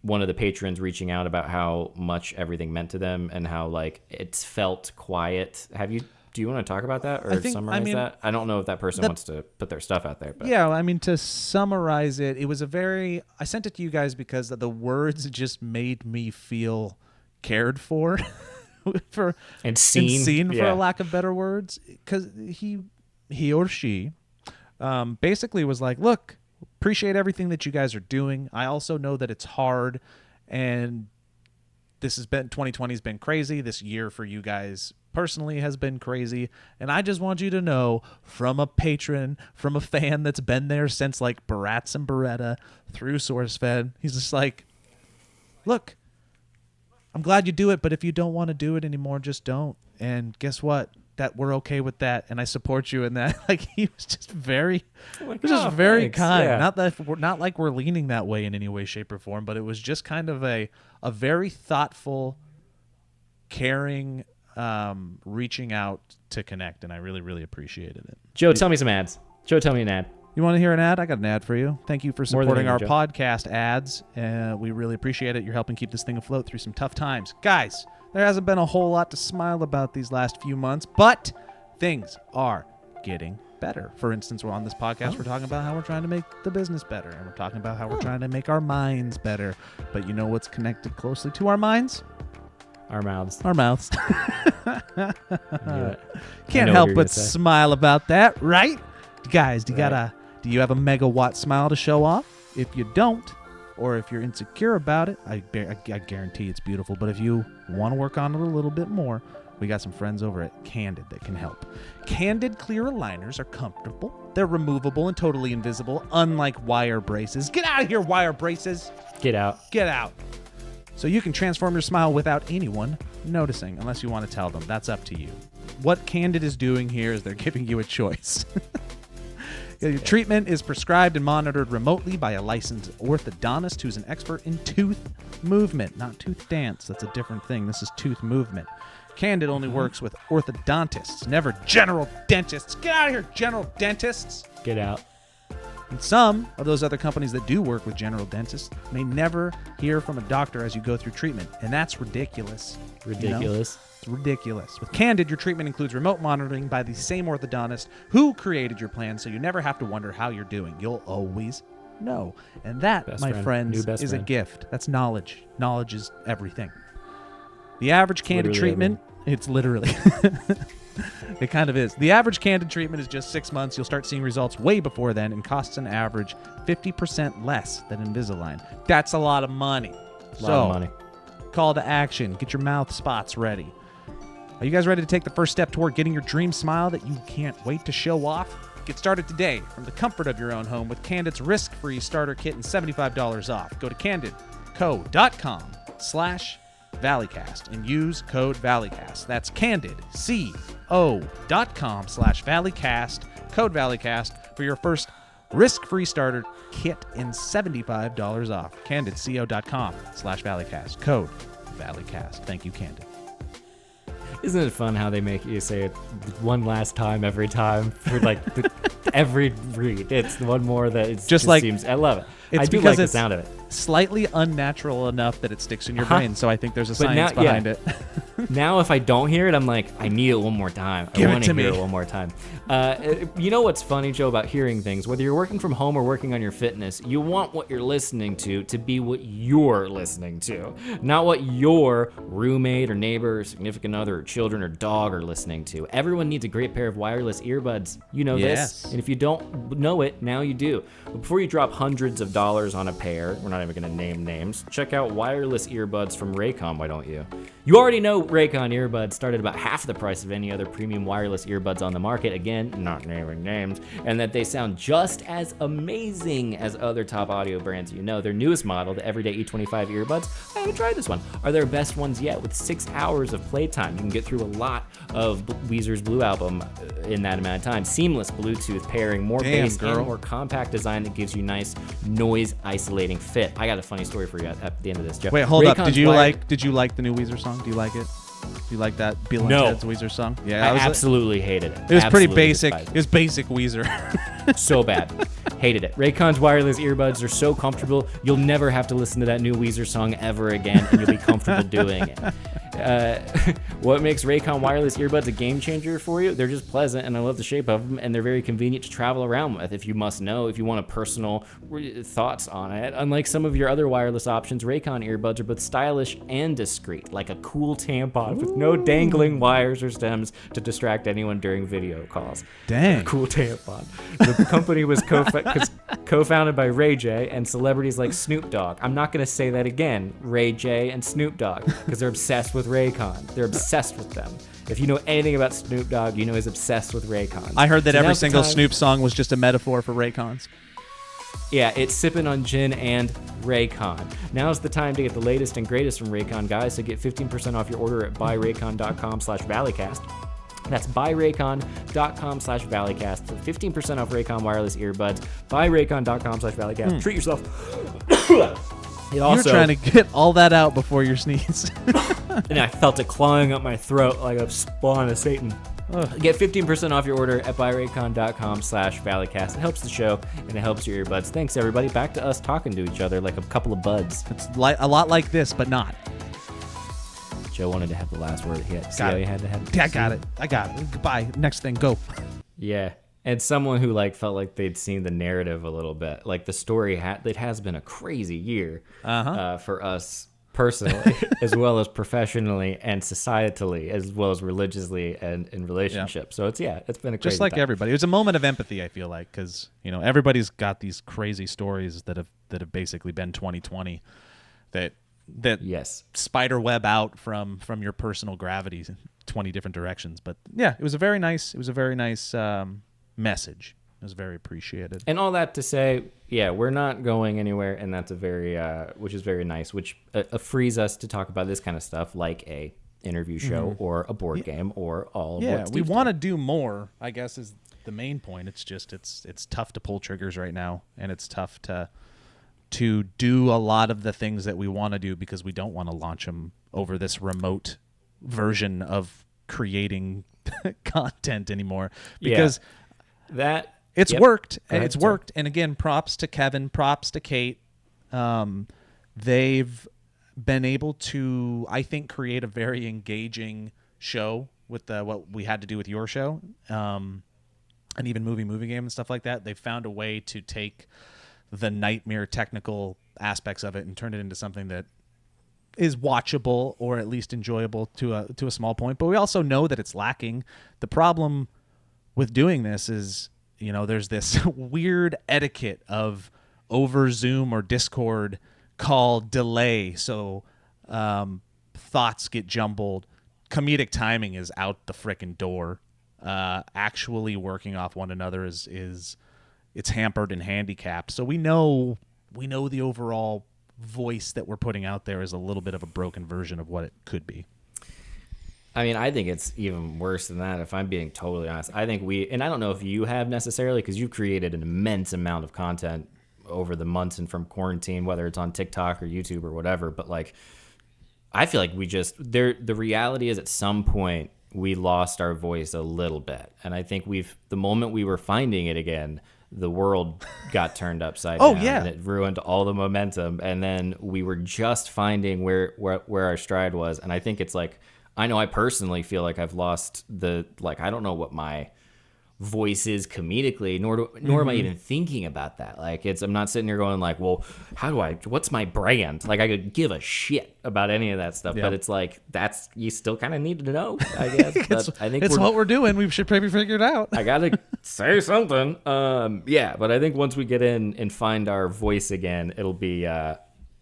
Speaker 2: one of the patrons reaching out about how much everything meant to them and how like it's felt quiet. Do you want to talk about that or summarize that? I don't know if that person wants to put their stuff out there. But.
Speaker 1: Yeah, I mean, to summarize it, it was I sent it to you guys because the words just made me feel cared for,
Speaker 2: and seen
Speaker 1: for a lack of better words. Because he or she basically was like, look, appreciate everything that you guys are doing. I also know that it's hard, and 2020 has been crazy. This year for you guys personally has been crazy, and I just want you to know, from a patron, from a fan that's been there since like Barats and Beretta through SourceFed, he's just like, look, I'm glad you do it, but if you don't want to do it anymore, just don't. And guess what? That we're okay with that, and I support you in that. Like, he was just very, kind. Yeah. Not like we're leaning that way in any way, shape, or form, but it was just kind of a very thoughtful, caring, reaching out to connect, and I really, really appreciated it.
Speaker 2: Joe, tell me some ads. Joe, tell me an ad.
Speaker 1: You want to hear an ad? I got an ad for you. Thank you for supporting our podcast ads. We really appreciate it. You're helping keep this thing afloat through some tough times. Guys, there hasn't been a whole lot to smile about these last few months, but things are getting better. For instance, we're on this podcast, we're talking about how we're trying to make the business better, and we're talking about how we're trying to make our minds better. But you know what's connected closely to our minds?
Speaker 2: Our mouths.
Speaker 1: Our mouths. Can't help but smile about that, right? Guys, do you have a megawatt smile to show off? If you don't, or if you're insecure about it, I guarantee it's beautiful. But if you want to work on it a little bit more, we got some friends over at Candid that can help. Candid clear aligners are comfortable. They're removable and totally invisible, unlike wire braces. Get out of here, wire braces.
Speaker 2: Get out.
Speaker 1: Get out. So you can transform your smile without anyone noticing, unless you want to tell them. That's up to you. What Candid is doing here is they're giving you a choice. Your treatment is prescribed and monitored remotely by a licensed orthodontist who's an expert in tooth movement, not tooth dance. That's a different thing. This is tooth movement. Candid only works with orthodontists, never general dentists. Get out of here, general dentists.
Speaker 2: Get out.
Speaker 1: And some of those other companies that do work with general dentists may never hear from a doctor as you go through treatment, and that's ridiculous.
Speaker 2: Ridiculous.
Speaker 1: You know? It's ridiculous. With Candid, your treatment includes remote monitoring by the same orthodontist who created your plan, so you never have to wonder how you're doing. You'll always know. And that, my friends, is a gift. That's knowledge. Knowledge is everything. The average Candid treatment, it's literally... It kind of is. The average Candid treatment is just 6 months. You'll start seeing results way before then, and costs an average 50% less than Invisalign. That's a lot of money.
Speaker 2: A lot of money.
Speaker 1: Call to action. Get your mouth spots ready. Are you guys ready to take the first step toward getting your dream smile that you can't wait to show off? Get started today from the comfort of your own home with Candid's risk-free starter kit and $75 off. Go to candidco.com/Valleycast and use code Valleycast. That's candidco.com/Valleycast, code Valleycast for your first risk-free starter kit and $75 off. candidco.com/Valleycast, code Valleycast. Thank you, Candid.
Speaker 2: Isn't it fun how they make you say it one last time every time for like every read? It's one more that it's just like seems. I love it. I do like the sound of it.
Speaker 1: Slightly unnatural enough that it sticks in your brain, so I think there's a science behind it.
Speaker 2: Now, if I don't hear it, I'm like, I need it one more time. I want to hear it one more time. You know what's funny, Joe, about hearing things? Whether you're working from home or working on your fitness, you want what you're listening to be what you're listening to, not what your roommate or neighbor or significant other or children or dog are listening to. Everyone needs a great pair of wireless earbuds. You know this, and if you don't know it, now you do. But before you drop hundreds of dollars on a pair, we're not even going to name names, check out wireless earbuds from Raycon, why don't you? You already know Raycon earbuds start at about half the price of any other premium wireless earbuds on the market, again, not naming names, and that they sound just as amazing as other top audio brands you know. Their newest model, the Everyday E25 earbuds, I haven't tried this one, are their best ones yet with 6 hours of playtime. You can get through a lot of Weezer's Blue Album in that amount of time. Seamless Bluetooth pairing, more bass and more compact design that gives you nice noise isolating fit. I got a funny story for you at the end of this, Jeff.
Speaker 1: Wait, hold up. Did you like the new Weezer song? Do you like it? Do you like that Bill and Ted's Weezer song?
Speaker 2: Yeah, I absolutely hated it.
Speaker 1: It was pretty basic. It was basic Weezer.
Speaker 2: So bad. Hated it. Raycon's wireless earbuds are so comfortable, you'll never have to listen to that new Weezer song ever again, and you'll be comfortable doing it. What makes Raycon wireless earbuds a game changer for you? They're just pleasant, and I love the shape of them, and they're very convenient to travel around with. If you want a personal thoughts on it. Unlike some of your other wireless options, Raycon earbuds are both stylish and discreet, like a cool tampon with no dangling wires or stems to distract anyone during video calls.
Speaker 1: Dang.
Speaker 2: A cool tampon. The company was co-founded by Ray J and celebrities like Snoop Dogg. I'm not going to say that again. Ray J and Snoop Dogg, because they're obsessed with Raycon. They're obsessed with them. If you know anything about Snoop Dogg, you know he's obsessed with Raycons.
Speaker 1: I heard that every single Snoop song was just a metaphor for Raycons.
Speaker 2: Yeah, it's sipping on gin and Raycon. Now's the time to get the latest and greatest from Raycon, guys. So get 15% off your order at buyraycon.com/Valleycast. That's buyraycon.com/Valleycast for 15% off Raycon wireless earbuds. Buyraycon.com/Valleycast. Treat yourself.
Speaker 1: You're trying to get all that out before your sneeze.
Speaker 2: And I felt it clawing up my throat like a spawn of Satan. Get 15% off your order at buyraycon.com/Valleycast. It helps the show and it helps your earbuds. Thanks, everybody. Back to us talking to each other like a couple of buds.
Speaker 1: It's a lot like this, but not.
Speaker 2: Joe wanted to have the last word. See how he had to have it?
Speaker 1: Yeah, I got it. Goodbye. Next thing, go.
Speaker 2: Yeah. And someone who felt like they'd seen the narrative a little bit. Like the story, it has been a crazy year for us personally, as well as professionally and societally, as well as religiously and in relationships.
Speaker 1: Yeah.
Speaker 2: So it's been a crazy
Speaker 1: just like
Speaker 2: time.
Speaker 1: everybody. It was a moment of empathy, I feel like, because everybody's got these crazy stories that have basically been 2020 that
Speaker 2: yes,
Speaker 1: spider web out from your personal gravity in 20 different directions. But yeah, it was a very nice message. It was very appreciated.
Speaker 2: And all that to say, yeah, we're not going anywhere, and that's which is very nice, which frees us to talk about this kind of stuff like a interview show or a board game or all of what
Speaker 1: we want to do more, I guess, is the main point. It's just it's tough to pull triggers right now, and it's tough to do a lot of the things that we want to do because we don't want to launch them over this remote version of creating content anymore, because it's worked, and it's worked. And again, props to Kevin, props to Kate. They've been able to, I think, create a very engaging show with what we had to do with your show, and even movie game and stuff like that. They've found a way to take the nightmare technical aspects of it and turn it into something that is watchable or at least enjoyable to a small point. But we also know that it's lacking. The problem with doing this is, there's this weird etiquette of over Zoom or Discord call delay. So thoughts get jumbled. Comedic timing is out the frickin' door. Actually working off one another is it's hampered and handicapped. So we know the overall voice that we're putting out there is a little bit of a broken version of what it could be.
Speaker 2: I mean, I think it's even worse than that, if I'm being totally honest. I think and I don't know if you have necessarily, because you've created an immense amount of content over the months and from quarantine, whether it's on TikTok or YouTube or whatever. But I feel like the reality is at some point we lost our voice a little bit. And I think the moment we were finding it again, the world got turned upside down.
Speaker 1: Yeah.
Speaker 2: And it ruined all the momentum. And then we were just finding where our stride was. And I think it's I know I personally feel like I've lost I don't know what my voice is comedically, nor am I even thinking about that. I'm not sitting here going well, what's my brand? I could give a shit about any of that stuff, but it's that's, you still kind of need to know, I guess. I think
Speaker 1: it's what we're doing. We should maybe figure it out.
Speaker 2: I got to say something. But I think once we get in and find our voice again, it'll be,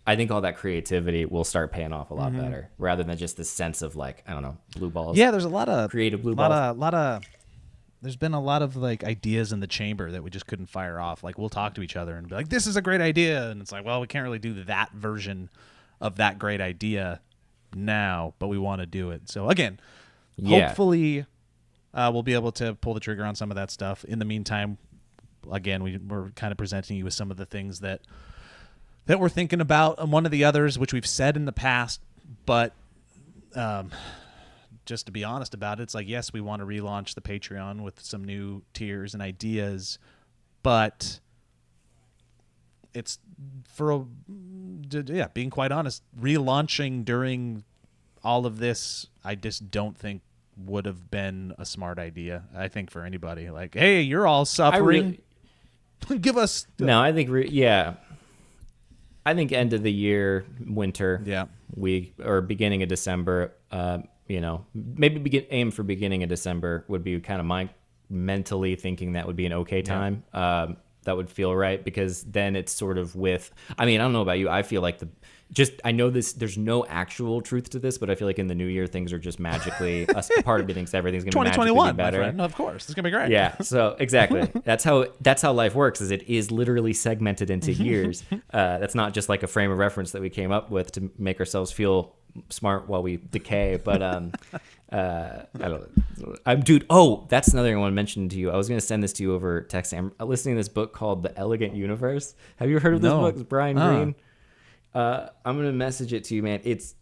Speaker 2: I think all that creativity will start paying off a lot better, rather than just this sense of I don't know, blue balls.
Speaker 1: Yeah, there's a lot of
Speaker 2: creative blue balls.
Speaker 1: There's been a lot of ideas in the chamber that we just couldn't fire off. We'll talk to each other and be like, "This is a great idea," and it's well, we can't really do that version of that great idea now, but we want to do it. So again, hopefully, we'll be able to pull the trigger on some of that stuff. In the meantime, again, we're kind of presenting you with some of the things that we're thinking about, and one of the others, which we've said in the past, but just to be honest about it, it's yes, we want to relaunch the Patreon with some new tiers and ideas, but it's being quite honest, relaunching during all of this, I just don't think would have been a smart idea. I think for anybody, like, hey, you're all suffering. Give us.
Speaker 2: No, I think I think end of the year, winter.
Speaker 1: Yeah.
Speaker 2: Or beginning of December. Maybe aim for beginning of December would be kind of my mentally thinking that would be an okay time. That would feel right, because then it's sort of I don't know about you. I feel like I know this, there's no actual truth to this, but I feel like in the new year, things are just magically, a part of me thinks everything's going to be magically
Speaker 1: 2021,
Speaker 2: better.
Speaker 1: My friend. Of course. It's going to be great.
Speaker 2: Yeah. So exactly. That's how life works, is it is literally segmented into years. That's not just like a frame of reference that we came up with to make ourselves feel smart while we decay. But, I don't dude. Oh, that's another thing I want to mention to you. I was going to send this to you over text. I'm listening to this book called The Elegant Universe. Have you heard of this book? It's Brian Greene. I'm going to message it to you, man. It's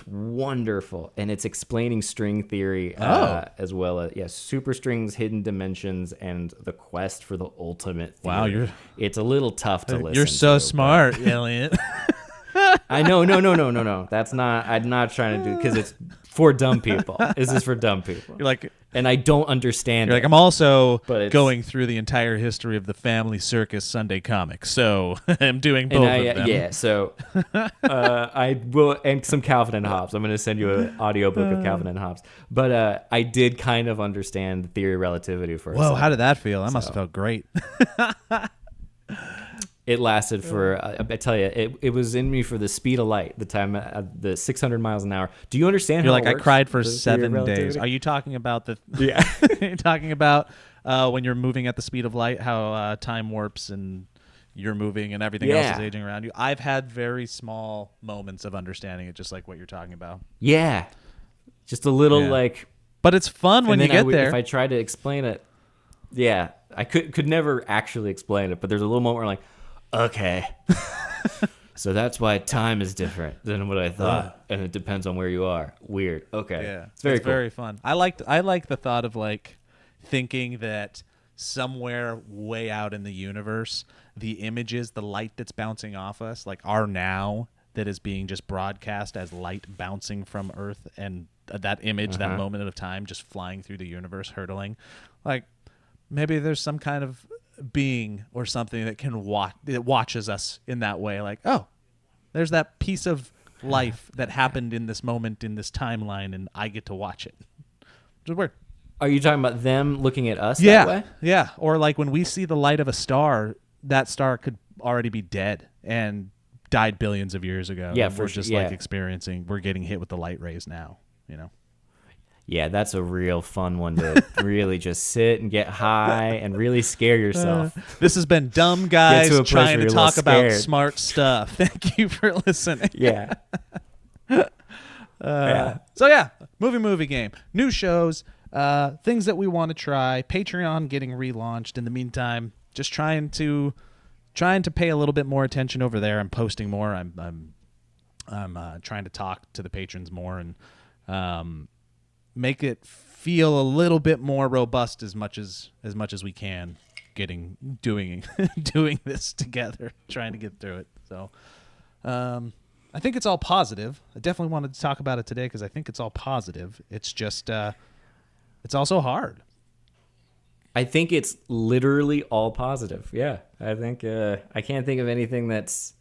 Speaker 2: wonderful, and it's explaining string theory as well as superstrings, hidden dimensions, and the quest for the ultimate theory.
Speaker 1: Wow,
Speaker 2: it's a little tough to listen.
Speaker 1: You're so smart, Elliott.
Speaker 2: I know. No. That's not. I'm not trying to do, because it's for dumb people. This is for dumb people.
Speaker 1: You're like,
Speaker 2: and I don't understand.
Speaker 1: You're like, I'm also
Speaker 2: going
Speaker 1: through the entire history of the Family Circus Sunday comic, so I'm doing both of them.
Speaker 2: Yeah, so I will, and some Calvin and Hobbes. I'm going to send you an audiobook of Calvin and Hobbes. But I did kind of understand the theory of relativity for a second.
Speaker 1: How did that feel? That must have felt great.
Speaker 2: It lasted for, I tell you, it was in me for the speed of light, the time, the 600 miles an hour. Do you understand
Speaker 1: You're
Speaker 2: how
Speaker 1: like,
Speaker 2: it works,
Speaker 1: I cried for
Speaker 2: the
Speaker 1: 7 days. Are you talking about
Speaker 2: Yeah.
Speaker 1: You're talking about when you're moving at the speed of light, how time warps and you're moving and everything else is aging around you? I've had very small moments of understanding it, just like what you're talking about.
Speaker 2: Yeah. Just a little
Speaker 1: But it's fun when you get there.
Speaker 2: If I try to explain it, I could never actually explain it, but there's a little moment where I'm like, okay. So that's why time is different than what I thought, and it depends on where you are. Weird. Okay.
Speaker 1: Yeah.
Speaker 2: It's very cool.
Speaker 1: Very fun. I like the thought of like thinking that somewhere way out in the universe, the images, the light that's bouncing off us, like our now that is being just broadcast as light bouncing from Earth, and that image, that moment of time just flying through the universe, hurtling. Like maybe there's some kind of being or something that can watches us in that way, like, oh, there's that piece of life that happened in this moment in this timeline, and I get to watch it. Which is weird.
Speaker 2: Are you talking about them looking at us that way?
Speaker 1: Yeah. Or like when we see the light of a star, that star could already be dead and died billions of years ago.
Speaker 2: Yeah,
Speaker 1: we're just like experiencing, we're getting hit with the light rays now, you know?
Speaker 2: Yeah, that's a real fun one to really just sit and get high and really scare yourself.
Speaker 1: This has been Dumb Guys trying to talk about
Speaker 2: scared.
Speaker 1: smart stuff. Thank you for listening.
Speaker 2: Yeah.
Speaker 1: So movie game, new shows, things that we want to try, Patreon getting relaunched. In the meantime, just trying to pay a little bit more attention over there. I'm posting more. I'm trying to talk to the patrons more and make it feel a little bit more robust as much as we can, doing this together, trying to get through it. So I think it's all positive. I definitely wanted to talk about it today because I think it's all positive. It's just it's also hard.
Speaker 2: I think it's literally all positive. Yeah. I think I can't think of anything that's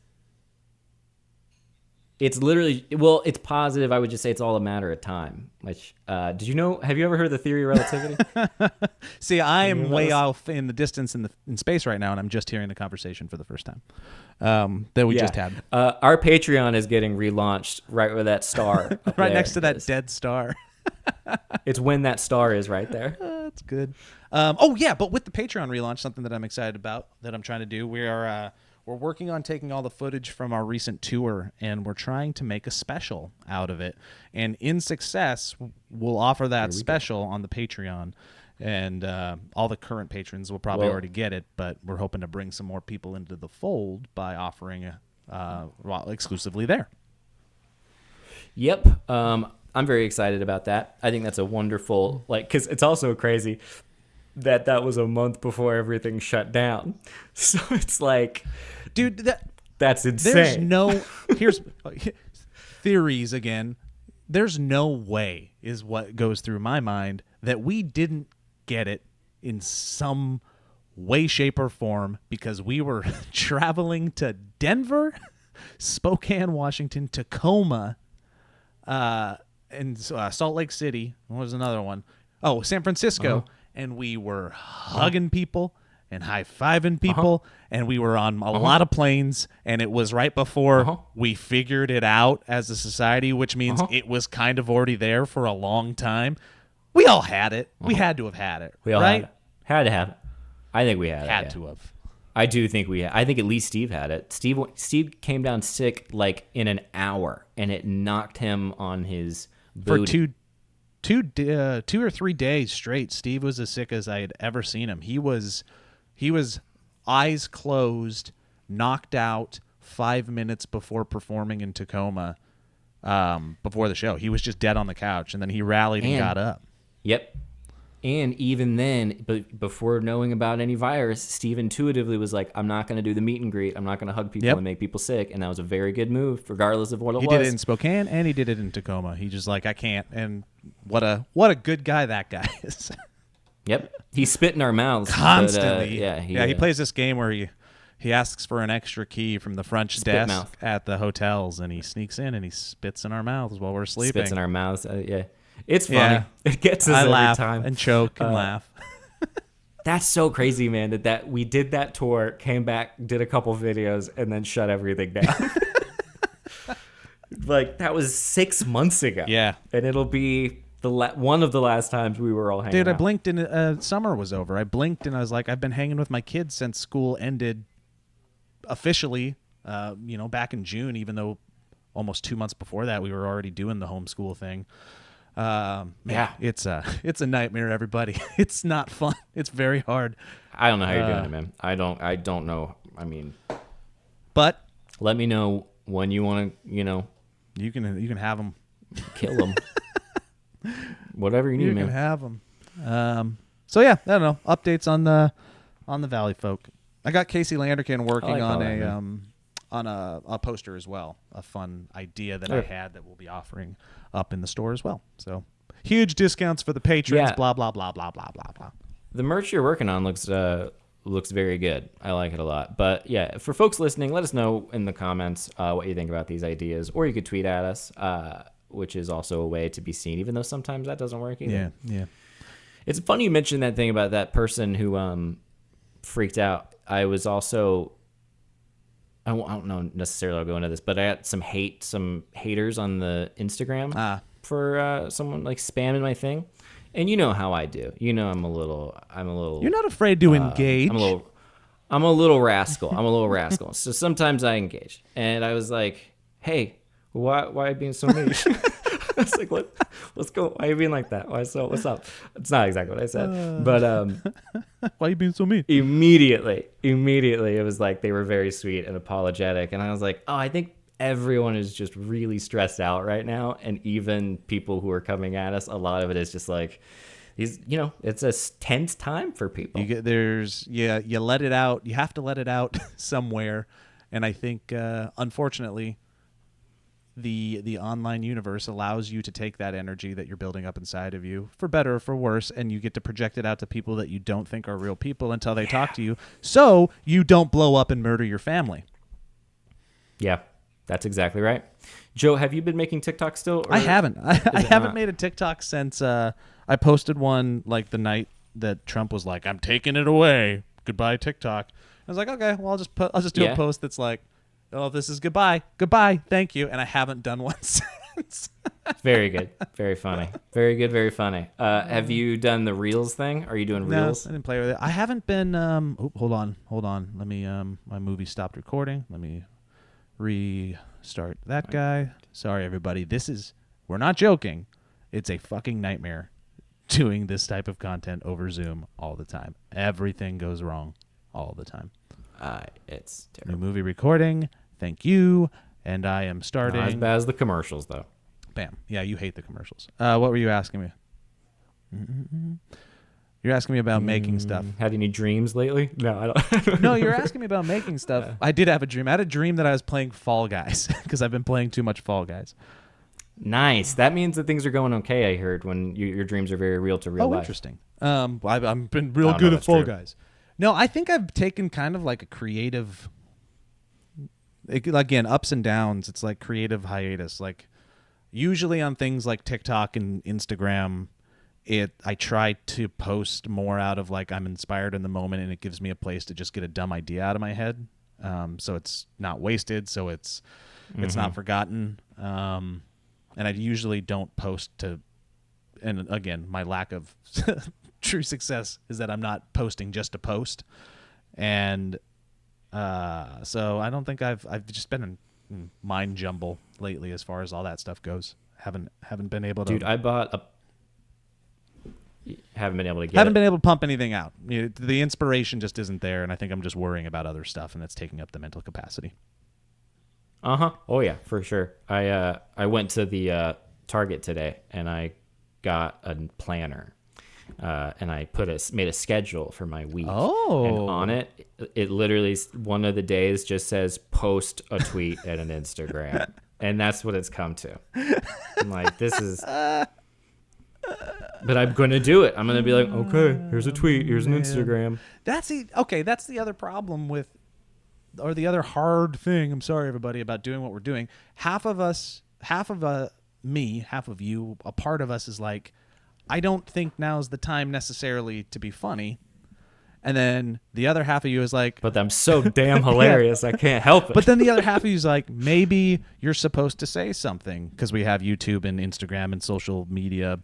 Speaker 2: it's literally, well, it's positive. I would just say it's all a matter of time. Which, have you ever heard of the theory of relativity?
Speaker 1: See, I am way off in the distance in space right now, and I'm just hearing the conversation for the first time that we just had.
Speaker 2: Our Patreon is getting relaunched right where that star.
Speaker 1: Right next to that dead star.
Speaker 2: It's when that star is right there.
Speaker 1: That's good. But with the Patreon relaunch, something that I'm excited about, that I'm trying to do, we're working on taking all the footage from our recent tour, and we're trying to make a special out of it. And in success, we'll offer that special on the Patreon. And all the current patrons will probably already get it, but we're hoping to bring some more people into the fold by offering exclusively there.
Speaker 2: Yep. I'm very excited about that. I think that's a wonderful, because it's also crazy that was a month before everything shut down. So it's like,
Speaker 1: dude,
Speaker 2: that's insane.
Speaker 1: Here's theories again. there's no way is what goes through my mind that we didn't get it in some way, shape, or form because we were traveling to Denver, Spokane, Washington, Tacoma, and Salt Lake City. What was another one? Oh, San Francisco. And we were hugging people and high-fiving people, and we were on a lot of planes, and it was right before we figured it out as a society, which means it was kind of already there for a long time. We all had it. We had to have had it,
Speaker 2: We all
Speaker 1: right?
Speaker 2: had to have it. I think we had it.
Speaker 1: Had to have.
Speaker 2: I do think we had. I think at least Steve had it. Steve came down sick like in an hour, and it knocked him on his booty.
Speaker 1: For two or 3 days straight, Steve was as sick as I had ever seen him. He was eyes closed, knocked out 5 minutes before performing in Tacoma. Before the show, he was just dead on the couch, and then he rallied and got up.
Speaker 2: Yep. And even then, before knowing about any virus, Steve intuitively was like, I'm not going to do the meet and greet. I'm not going to hug people and make people sick. And that was a very good move, regardless of what it was.
Speaker 1: He did it in Spokane, and he did it in Tacoma. He just like, I can't. And what a good guy that guy is.
Speaker 2: Yep. He spit in our mouths.
Speaker 1: Constantly.
Speaker 2: But,
Speaker 1: he plays this game where he asks for an extra key from the front desk
Speaker 2: mouth.
Speaker 1: at the hotels, and he sneaks in and he spits in our mouths while we're sleeping.
Speaker 2: Spits in our mouths. It's funny. Yeah. It gets us every
Speaker 1: laugh
Speaker 2: time.
Speaker 1: And choke and laugh.
Speaker 2: That's so crazy, man, that we did that tour, came back, did a couple videos, and then shut everything down. Like, that was 6 months ago.
Speaker 1: Yeah.
Speaker 2: And it'll be one of the last times we were all hanging out.
Speaker 1: Dude, I blinked and summer was over. I blinked and I was like, I've been hanging with my kids since school ended officially, back in June, even though almost 2 months before that we were already doing the homeschool thing. It's a nightmare, everybody. It's not fun. It's very hard.
Speaker 2: I don't know how you're doing it, man. I don't know. I mean,
Speaker 1: but
Speaker 2: let me know when you want to,
Speaker 1: you can have them,
Speaker 2: kill them, whatever you need, man.
Speaker 1: You can have them. So yeah, I don't know. Updates on the Valleyfolk. I got Casey Landerkin working on a poster as well. A fun idea that I had that we'll be offering up in the store as well. So huge discounts for the patrons.
Speaker 2: Yeah.
Speaker 1: Blah blah blah blah blah blah blah.
Speaker 2: The merch you're working on looks very good. I like it a lot. But yeah, for folks listening, let us know in the comments what you think about these ideas, or you could tweet at us, which is also a way to be seen, even though sometimes that doesn't work either.
Speaker 1: Yeah.
Speaker 2: It's funny you mentioned that thing about that person who freaked out. I was also, I don't know necessarily I'll go into this, but I got some haters on the Instagram for someone like spamming my thing. And you know how I do. You know I'm a little
Speaker 1: You're not afraid to engage.
Speaker 2: I'm a little rascal. So sometimes I engage. And I was like, hey, why are you being so mean? I was like, what's going? Why are you being like that? What's up? It's not exactly what I said, but
Speaker 1: why are you being so mean?
Speaker 2: Immediately, it was like they were very sweet and apologetic, and I was like, oh, I think everyone is just really stressed out right now, and even people who are coming at us, a lot of it is just like it's a tense time for people.
Speaker 1: You let it out. You have to let it out somewhere, and I think unfortunately, the online universe allows you to take that energy that you're building up inside of you, for better or for worse, and you get to project it out to people that you don't think are real people until they talk to you, so you don't blow up and murder your family.
Speaker 2: Yeah, that's exactly right. Joe, have you been making TikTok still?
Speaker 1: I haven't. I haven't made a TikTok since I posted one like the night that Trump was like, I'm taking it away. Goodbye, TikTok. I was like, okay, well, I'll just do a post that's like, oh, this is goodbye, thank you, and I haven't done one since.
Speaker 2: Very good, very funny, very good, very funny. Have you done the Reels thing? Are you doing Reels?
Speaker 1: No, I didn't play with it. I haven't been. Hold on. Let me. My movie stopped recording. Let me restart that guy. Sorry, everybody. We're not joking. It's a fucking nightmare doing this type of content over Zoom all the time. Everything goes wrong all the time.
Speaker 2: It's terrible.
Speaker 1: New movie recording. Thank you. And I am starting.
Speaker 2: Not as bad as the commercials, though.
Speaker 1: Bam. Yeah, you hate the commercials. What were you asking me? You're asking me about making stuff.
Speaker 2: Had any dreams lately? No, I don't.
Speaker 1: No, you're asking me about making stuff. I did have a dream. I had a dream that I was playing Fall Guys because I've been playing too much Fall Guys.
Speaker 2: Nice. That means that things are going okay. I heard when your dreams are very real to real life.
Speaker 1: Interesting. I've been real good at Fall Guys. No, I think I've taken kind of like a creative. Again, ups and downs. It's like creative hiatus. Like usually on things like TikTok and Instagram, I try to post more out of like I'm inspired in the moment, and it gives me a place to just get a dumb idea out of my head. So it's not wasted. So it's not forgotten. And I usually don't post to. And again, my lack of true success is that I'm not posting just to post, and so I don't think I've just been in mind jumble lately as far as all that stuff goes. Haven't been able to.
Speaker 2: Dude, I bought a. Haven't been able to get.
Speaker 1: Haven't been able to pump anything out. The inspiration just isn't there, and I think I'm just worrying about other stuff, and that's taking up the mental capacity.
Speaker 2: Oh yeah, for sure. I went to the Target today, and I got a planner. And I made a schedule for my week.
Speaker 1: Oh.
Speaker 2: And on it literally, one of the days just says post a tweet and an Instagram. And that's what it's come to. I'm like, this is... But I'm going to do it. I'm going to be like, okay, here's a tweet, here's an Instagram.
Speaker 1: That's the other problem with, or the other hard thing, I'm sorry, everybody, about doing what we're doing. Half of me, half of you, a part of us is like, I don't think now's the time necessarily to be funny. And then the other half of you is like...
Speaker 2: But I'm so damn hilarious, I can't help it.
Speaker 1: But then the other half of you is like, maybe you're supposed to say something, because we have YouTube and Instagram and social media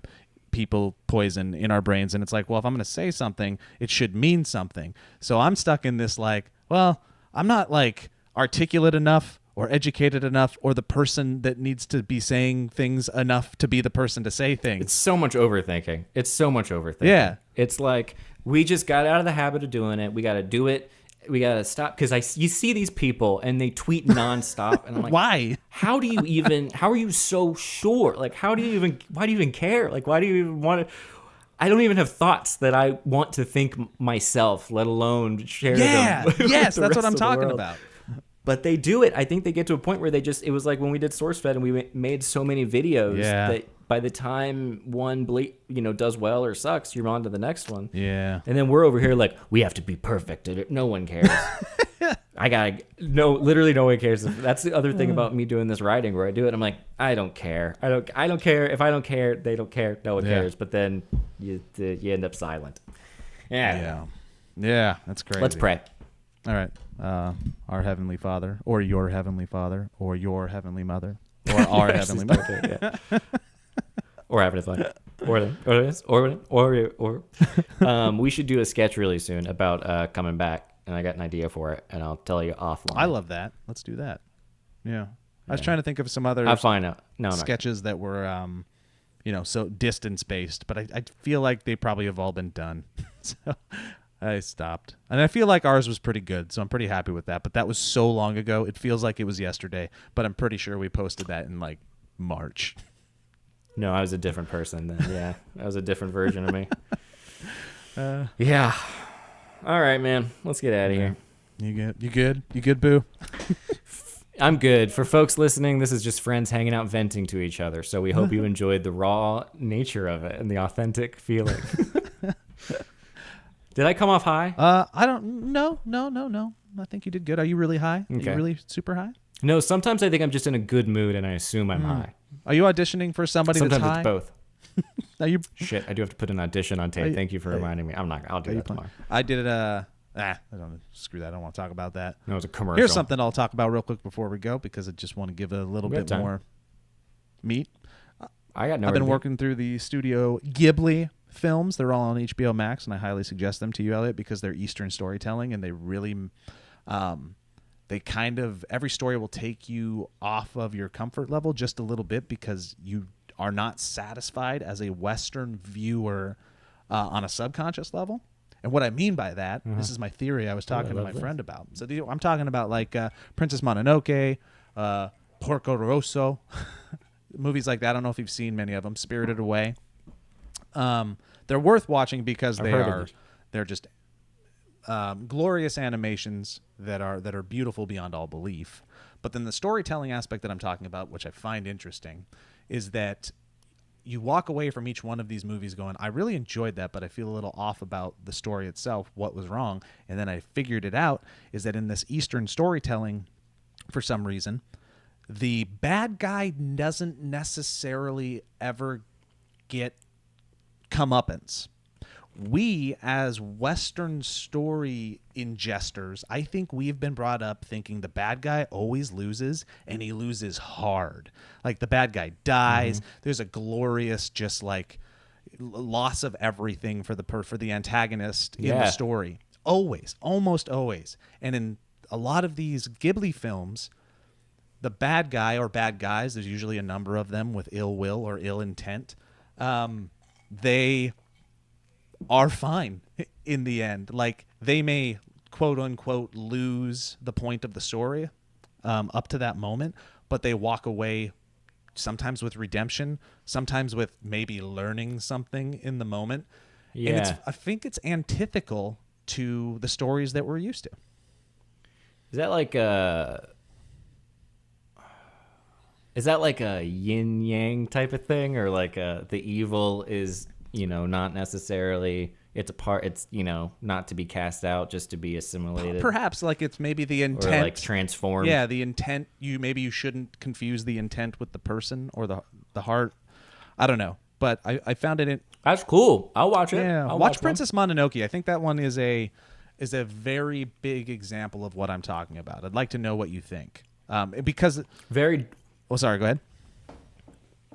Speaker 1: people poison in our brains. And it's like, well, if I'm going to say something, it should mean something. So I'm stuck in this like, well, I'm not like articulate enough or educated enough, or the person that needs to be saying things enough to be the person to say things.
Speaker 2: It's so much overthinking.
Speaker 1: Yeah.
Speaker 2: It's like, we just got out of the habit of doing it. We got to do it. We got to stop. Because you see these people, and they tweet nonstop. And I'm like,
Speaker 1: why?
Speaker 2: How are you so sure? Like, why do you even care? Like, why do you even want to? I don't even have thoughts that I want to think myself, let alone share them.
Speaker 1: Yes, that's what I'm talking about.
Speaker 2: But they do it. I think they get to a point where it was like when we did SourceFed and we made so many videos that by the time one does well or sucks, you're on to the next one.
Speaker 1: Yeah.
Speaker 2: And then we're over here like, we have to be perfect. No one cares. Literally no one cares. That's the other thing about me doing this writing where I do it. I'm like, I don't care. I don't care. If I don't care, they don't care. No one cares. But then you end up silent.
Speaker 1: Yeah, that's crazy.
Speaker 2: Let's pray.
Speaker 1: All right. Our Heavenly Father, or your Heavenly Father, or your Heavenly Mother, or our Heavenly Mother.
Speaker 2: Or Heavenly Father. We should do a sketch really soon about coming back, and I got an idea for it, and I'll tell you offline.
Speaker 1: I love that. Let's do that. Yeah. I was trying to think of some other
Speaker 2: I'll find out.
Speaker 1: sketches that were, so distance-based, but I feel like they probably have all been done. So I stopped. And I feel like ours was pretty good, so I'm pretty happy with that. But that was so long ago. It feels like it was yesterday, but I'm pretty sure we posted that in like March.
Speaker 2: No, I was a different person then. Yeah, that was a different version of me. Yeah. All right, man. Let's get out of here.
Speaker 1: You good? You good, Boo?
Speaker 2: I'm good. For folks listening, this is just friends hanging out venting to each other. So we hope you enjoyed the raw nature of it and the authentic feeling. Did I come off high?
Speaker 1: I don't. No. I think you did good. Are you really high?
Speaker 2: Okay.
Speaker 1: Are you really super high?
Speaker 2: No, sometimes I think I'm just in a good mood and I assume I'm high.
Speaker 1: Are you auditioning for somebody
Speaker 2: Sometimes
Speaker 1: that's high?
Speaker 2: It's both.
Speaker 1: Are you?
Speaker 2: Shit, I do have to put an audition on tape. Thank you for reminding me. I'll do that tomorrow.
Speaker 1: I did it. I don't screw that. I don't want to talk about that.
Speaker 2: No, it was a commercial.
Speaker 1: Here's something I'll talk about real quick before we go, because I just want to give it a little bit more meat. I've been working through the Studio Ghibli films. They're all on HBO Max, and I highly suggest them to you, Elliott, because they're Eastern storytelling, and they really, they kind of, every story will take you off of your comfort level just a little bit, because you are not satisfied as a Western viewer on a subconscious level. And what I mean by that, this is my theory I was talking to my friend about. So I'm talking about like Princess Mononoke, Porco Rosso, movies like that. I don't know if you've seen many of them. Spirited Away. They're worth watching because they're just glorious animations that are beautiful beyond all belief. But then the storytelling aspect that I'm talking about, which I find interesting, is that you walk away from each one of these movies going, I really enjoyed that, but I feel a little off about the story itself, what was wrong. And then I figured it out, is that in this Eastern storytelling, for some reason, the bad guy doesn't necessarily ever get comeuppance. We, as Western story ingesters, I think we've been brought up thinking the bad guy always loses, and he loses hard. Like, the bad guy dies. Mm-hmm. There's a glorious, just like, loss of everything for the antagonist in the story. Always, almost always. And in a lot of these Ghibli films, the bad guy or bad guys, there's usually a number of them with ill will or ill intent, they are fine in the end. Like, they may quote unquote lose the point of the story up to that moment, but they walk away sometimes with redemption, sometimes with maybe learning something in the moment. Yeah. And I think it's antithetical to the stories that we're used to.
Speaker 2: Is that like a yin yang type of thing, or like the evil is, not necessarily, it's not to be cast out, just to be assimilated?
Speaker 1: Perhaps, like, it's maybe the intent,
Speaker 2: or like transformed.
Speaker 1: Yeah, the intent. You shouldn't confuse the intent with the person or the heart. I don't know, but I found it.
Speaker 2: That's cool. I'll watch it.
Speaker 1: Yeah, watch Princess Mononoke. I think that one is a very big example of what I'm talking about. I'd like to know what you think, because
Speaker 2: very.
Speaker 1: Oh, sorry. Go ahead.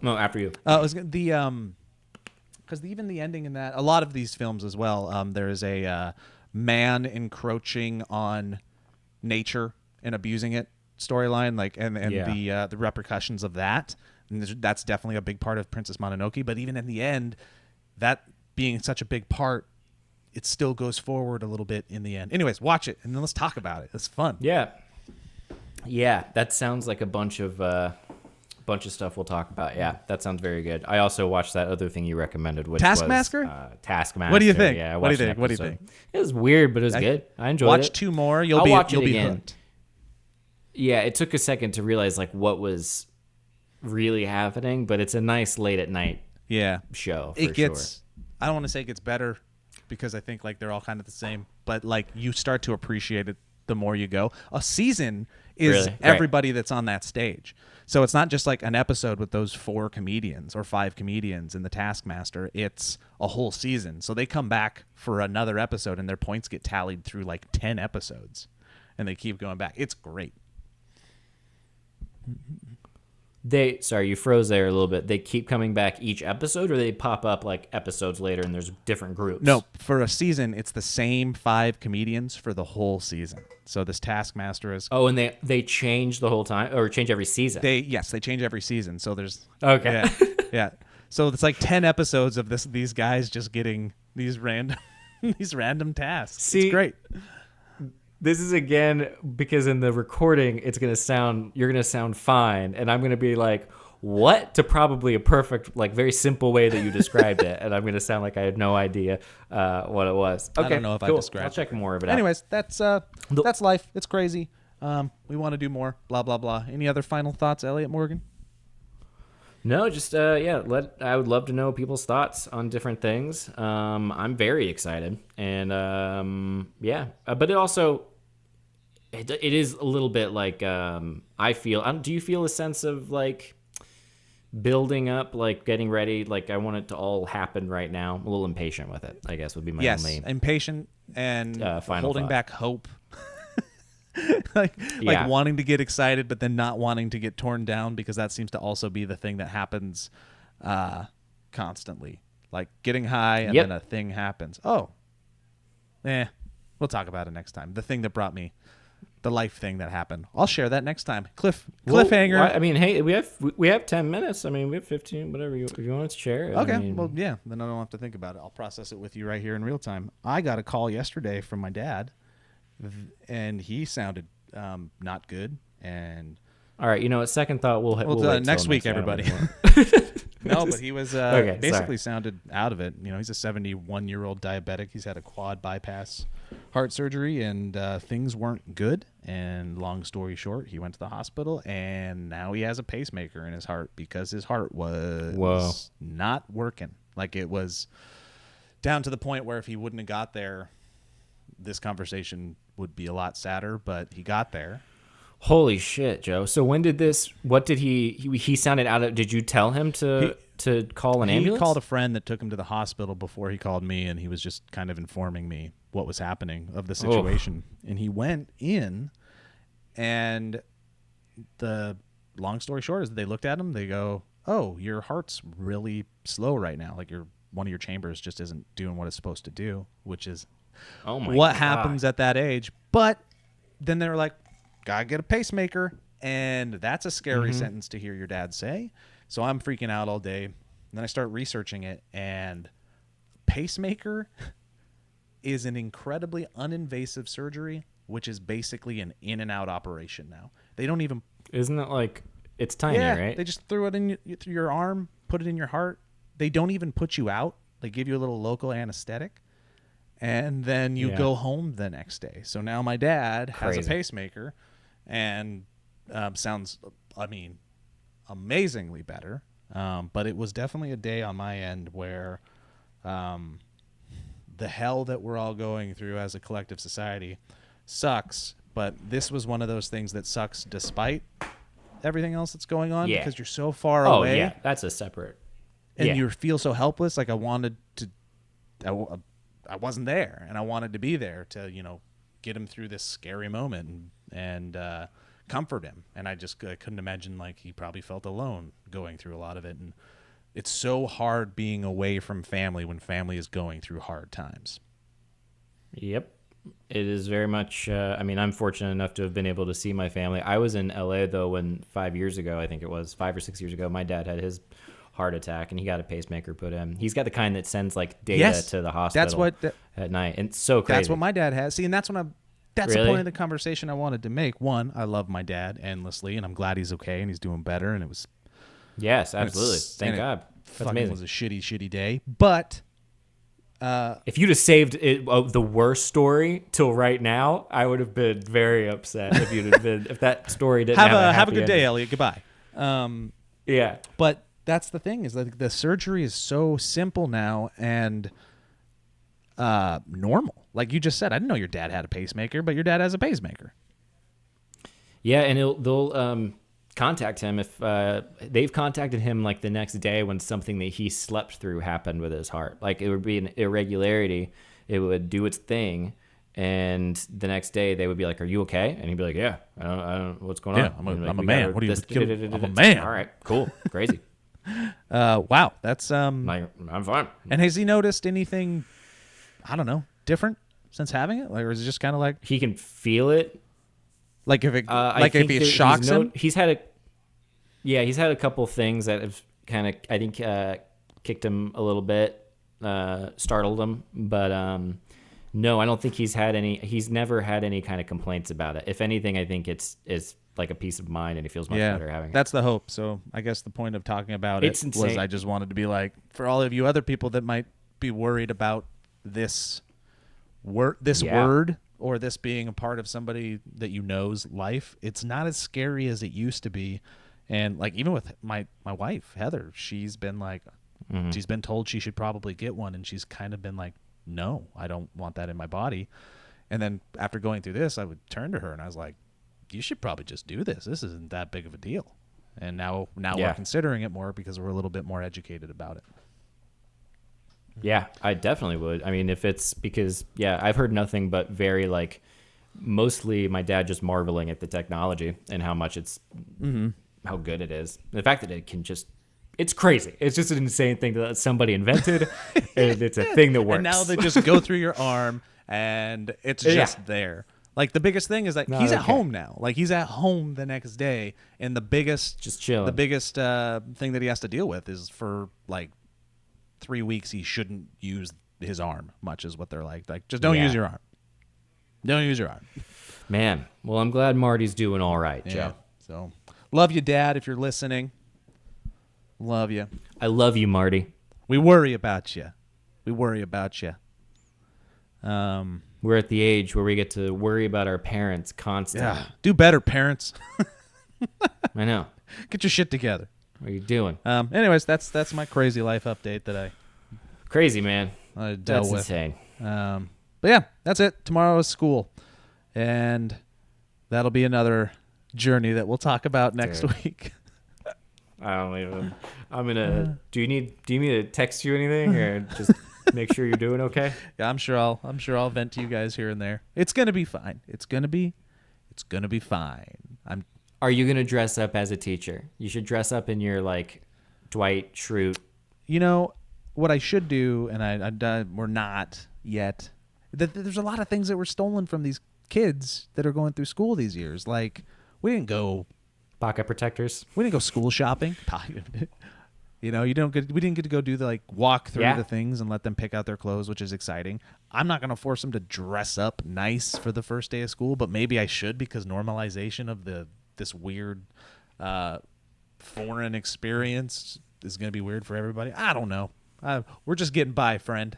Speaker 2: No, after you.
Speaker 1: It was because even the ending in that, a lot of these films as well, there is a man encroaching on nature and abusing it storyline, like, and the repercussions of that. And that's definitely a big part of Princess Mononoke. But even in the end, that being such a big part, it still goes forward a little bit in the end. Anyways, watch it and then let's talk about it. It's fun.
Speaker 2: Yeah, that sounds like a bunch of stuff we'll talk about. Yeah, that sounds very good. I also watched that other thing you recommended, which
Speaker 1: Taskmaster?
Speaker 2: was Taskmaster.
Speaker 1: What do you think?
Speaker 2: Yeah,
Speaker 1: what do you think?
Speaker 2: It was weird, but it was good. I enjoyed it.
Speaker 1: Watch 2 more. You'll be hooked.
Speaker 2: Yeah, it took a second to realize like what was really happening, but it's a nice late at night show.
Speaker 1: It gets. I don't want to say it gets better, because I think like they're all kind of the same, but like you start to appreciate it the more you go. A season is everybody that's on that stage. So it's not just like an episode with those 4 comedians or 5 comedians in the Taskmaster. It's a whole season. So they come back for another episode and their points get tallied through like 10 episodes and they keep going back. It's great.
Speaker 2: Sorry, you froze there a little bit. They keep coming back each episode, or they pop up like episodes later and there's different groups?
Speaker 1: No, for a season, it's the same 5 comedians for the whole season. So this Taskmaster is...
Speaker 2: Oh, and they change the whole time, or change every season?
Speaker 1: They change every season. So there's...
Speaker 2: Okay.
Speaker 1: Yeah. So it's like 10 episodes of these guys just getting these random tasks.
Speaker 2: See,
Speaker 1: it's great.
Speaker 2: This is, again, because in the recording, you're going to sound fine. And I'm going to be like, what? To probably a perfect, like, very simple way that you described it. And I'm going to sound like I had no idea what it was. Okay,
Speaker 1: I don't know if
Speaker 2: cool.
Speaker 1: I described it.
Speaker 2: I'll check more of it out.
Speaker 1: Anyways, that's life. It's crazy. We want to do more. Blah, blah, blah. Any other final thoughts, Elliott Morgan?
Speaker 2: No, just, I would love to know people's thoughts on different things. I'm very excited. And, but it also... It is a little bit like I feel. Do you feel a sense of like building up, like getting ready? Like I want it to all happen right now. I'm a little impatient with it, I guess would be my only.
Speaker 1: Yes, impatient and holding
Speaker 2: thought.
Speaker 1: Back hope. like wanting to get excited, but then not wanting to get torn down, because that seems to also be the thing that happens constantly. Like getting high and then a thing happens. Oh, we'll talk about it next time. The thing that brought me. The life thing that happened. I'll share that next time. Cliffhanger.
Speaker 2: Well, I mean, hey, we have 10 minutes. I mean, we have 15, whatever. If you want to share it.
Speaker 1: Okay.
Speaker 2: I mean,
Speaker 1: well, yeah. Then I don't have to think about it. I'll process it with you right here in real time. I got a call yesterday from my dad, and he sounded not good. And
Speaker 2: all right, at second thought, we'll
Speaker 1: next week, everybody. No, but he was basically sounded out of it. He's a 71-year-old diabetic. He's had a quad bypass heart surgery, and things weren't good. And long story short, he went to the hospital, and now he has a pacemaker in his heart because his heart was not working. Like, it was down to the point where if he wouldn't have got there, this conversation would be a lot sadder, but he got there.
Speaker 2: Holy shit, Joe. So when did this, what did he sounded out of, did you tell him to call an ambulance?
Speaker 1: He called a friend that took him to the hospital before he called me, and he was just kind of informing me what was happening of the situation. And he went in, and the long story short is they looked at him, they go, oh, your heart's really slow right now. Like, one of your chambers just isn't doing what it's supposed to do, which is what happens at that age. But then they were like, gotta get a pacemaker, and that's a scary sentence to hear your dad say. So I'm freaking out all day. And then I start researching it, and pacemaker is an incredibly uninvasive surgery, which is basically an in and out operation now. They don't even...
Speaker 2: Isn't it like, it's tiny, right?
Speaker 1: They just threw it in through your arm, put it in your heart. They don't even put you out. They give you a little local anesthetic, and then you go home the next day. So now my dad has a pacemaker, and sounds, amazingly better. But it was definitely a day on my end where the hell that we're all going through as a collective society sucks. But this was one of those things that sucks despite everything else that's going on, because you're so far away.
Speaker 2: Oh, yeah. That's a separate.
Speaker 1: And you feel so helpless. Like, I wanted to, I wasn't there, and I wanted to be there to, get him through this scary moment and comfort him. And I couldn't imagine, like, he probably felt alone going through a lot of it. And it's so hard being away from family when family is going through hard times.
Speaker 2: Yep. It is very much, I'm fortunate enough to have been able to see my family. I was in LA, though, when 5 years ago, I think it was 5 or 6 years ago, my dad had his heart attack, and he got a pacemaker put in. He's got the kind that sends, like, data to the hospital at night. And it's so crazy.
Speaker 1: That's what my dad has. See, and that's the point of the conversation I wanted to make. One, I love my dad endlessly, and I'm glad he's okay and he's doing better. And it was...
Speaker 2: Yes, absolutely. Thank God. That's amazing.
Speaker 1: It was a shitty day. But...
Speaker 2: if you'd have saved the worst story till right now, I would have been very upset if that story didn't have
Speaker 1: a good day, Elliott. Goodbye.
Speaker 2: Yeah.
Speaker 1: But that's the thing, is that the surgery is so simple now and normal. Like you just said, I didn't know your dad had a pacemaker, but your dad has a pacemaker. Yeah,
Speaker 2: and they'll contact him if they've contacted him like the next day when something that he slept through happened with his heart. Like, it would be an irregularity. It would do its thing. And the next day they would be like, "Are you okay?" And he'd be like, "Yeah, I don't what's going on?"
Speaker 1: I'm a man. What do you? I'm a man.
Speaker 2: All right, cool, crazy.
Speaker 1: Wow, that's
Speaker 2: I'm fine.
Speaker 1: And has he noticed anything, I don't know, different since having it? Like, or is it just kind of like
Speaker 2: he can feel it?
Speaker 1: Like if it shocks him?
Speaker 2: He's had a couple things that have kind of, I think, kicked him a little bit, startled him, but no, I don't think he's never had any kind of complaints about it. If anything, I think it's like a peace of mind, and he feels much better having it.
Speaker 1: That's the hope. So I guess the point of talking about it was I just wanted to be like, for all of you other people that might be worried about this word or this being a part of somebody that you know's life, it's not as scary as it used to be. And like, even with my wife, Heather, she's been like, she's been told she should probably get one, and she's kind of been like, no, I don't want that in my body. And then after going through this, I would turn to her and I was like, you should probably just do this. This isn't that big of a deal. And now we're considering it more because we're a little bit more educated about it.
Speaker 2: Yeah, I definitely would. I mean, if it's because, I've heard nothing but very, like, mostly my dad just marveling at the technology and how much it's, how good it is. The fact that it can just, it's crazy. It's just an insane thing that somebody invented, and it's a thing that works.
Speaker 1: And now they just go through your arm, and it's just there. Like, the biggest thing is that he's at home now. Like, he's at home the next day, and the biggest,
Speaker 2: just chilling.
Speaker 1: The biggest thing that he has to deal with is for like 3 weeks he shouldn't use his arm much, is what they're like. Like, just don't use your arm. Don't use your arm.
Speaker 2: Man, well, I'm glad Marty's doing all right, Joe.
Speaker 1: So, love you, Dad, if you're listening. Love you.
Speaker 2: I love you, Marty.
Speaker 1: We worry about you.
Speaker 2: We're at the age where we get to worry about our parents constantly.
Speaker 1: Yeah. Do better, parents.
Speaker 2: I know.
Speaker 1: Get your shit together.
Speaker 2: What are you doing?
Speaker 1: Anyways, that's my crazy life update that
Speaker 2: Crazy, man.
Speaker 1: I dealt
Speaker 2: That's
Speaker 1: with.
Speaker 2: insane.
Speaker 1: But yeah, that's it. Tomorrow is school. And that'll be another journey that we'll talk about next week.
Speaker 2: I don't even. I'm gonna. Do you need me to text you anything, or just make sure you're doing okay?
Speaker 1: Yeah, I'm sure I'll vent to you guys here and there. It's gonna be fine. It's gonna be fine.
Speaker 2: Are you gonna dress up as a teacher? You should dress up in your like Dwight Schrute.
Speaker 1: You know what I should do, and we're not yet. There's a lot of things that were stolen from these kids that are going through school these years. Like we didn't go
Speaker 2: Pocket protectors.
Speaker 1: We didn't go school shopping. We didn't get to go do the walk through the things and let them pick out their clothes, which is exciting. I'm not going to force them to dress up nice for the first day of school, but maybe I should, because normalization of this weird foreign experience is going to be weird for everybody. I don't know. We're just getting by, friend.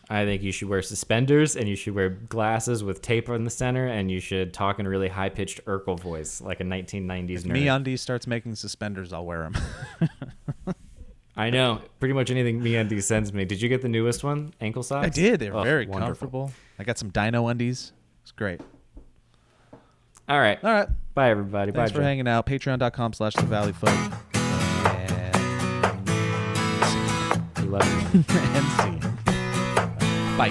Speaker 2: I think you should wear suspenders, and you should wear glasses with tape on the center, and you should talk in a really high-pitched Urkel voice, like a 1990s
Speaker 1: if
Speaker 2: nerd.
Speaker 1: MeUndies starts making suspenders, I'll wear them.
Speaker 2: I know. Pretty much anything MeUndies sends me. Did you get the newest one? Ankle socks?
Speaker 1: I did. They're very
Speaker 2: wonderful.
Speaker 1: comfortable. I got some Dino undies. It's great.
Speaker 2: All right. Bye, everybody.
Speaker 1: Thanks
Speaker 2: Bye,
Speaker 1: for
Speaker 2: Joe.
Speaker 1: hanging out. Patreon.com/thevalleyfolk.
Speaker 2: We love you.
Speaker 1: And see you. Bye.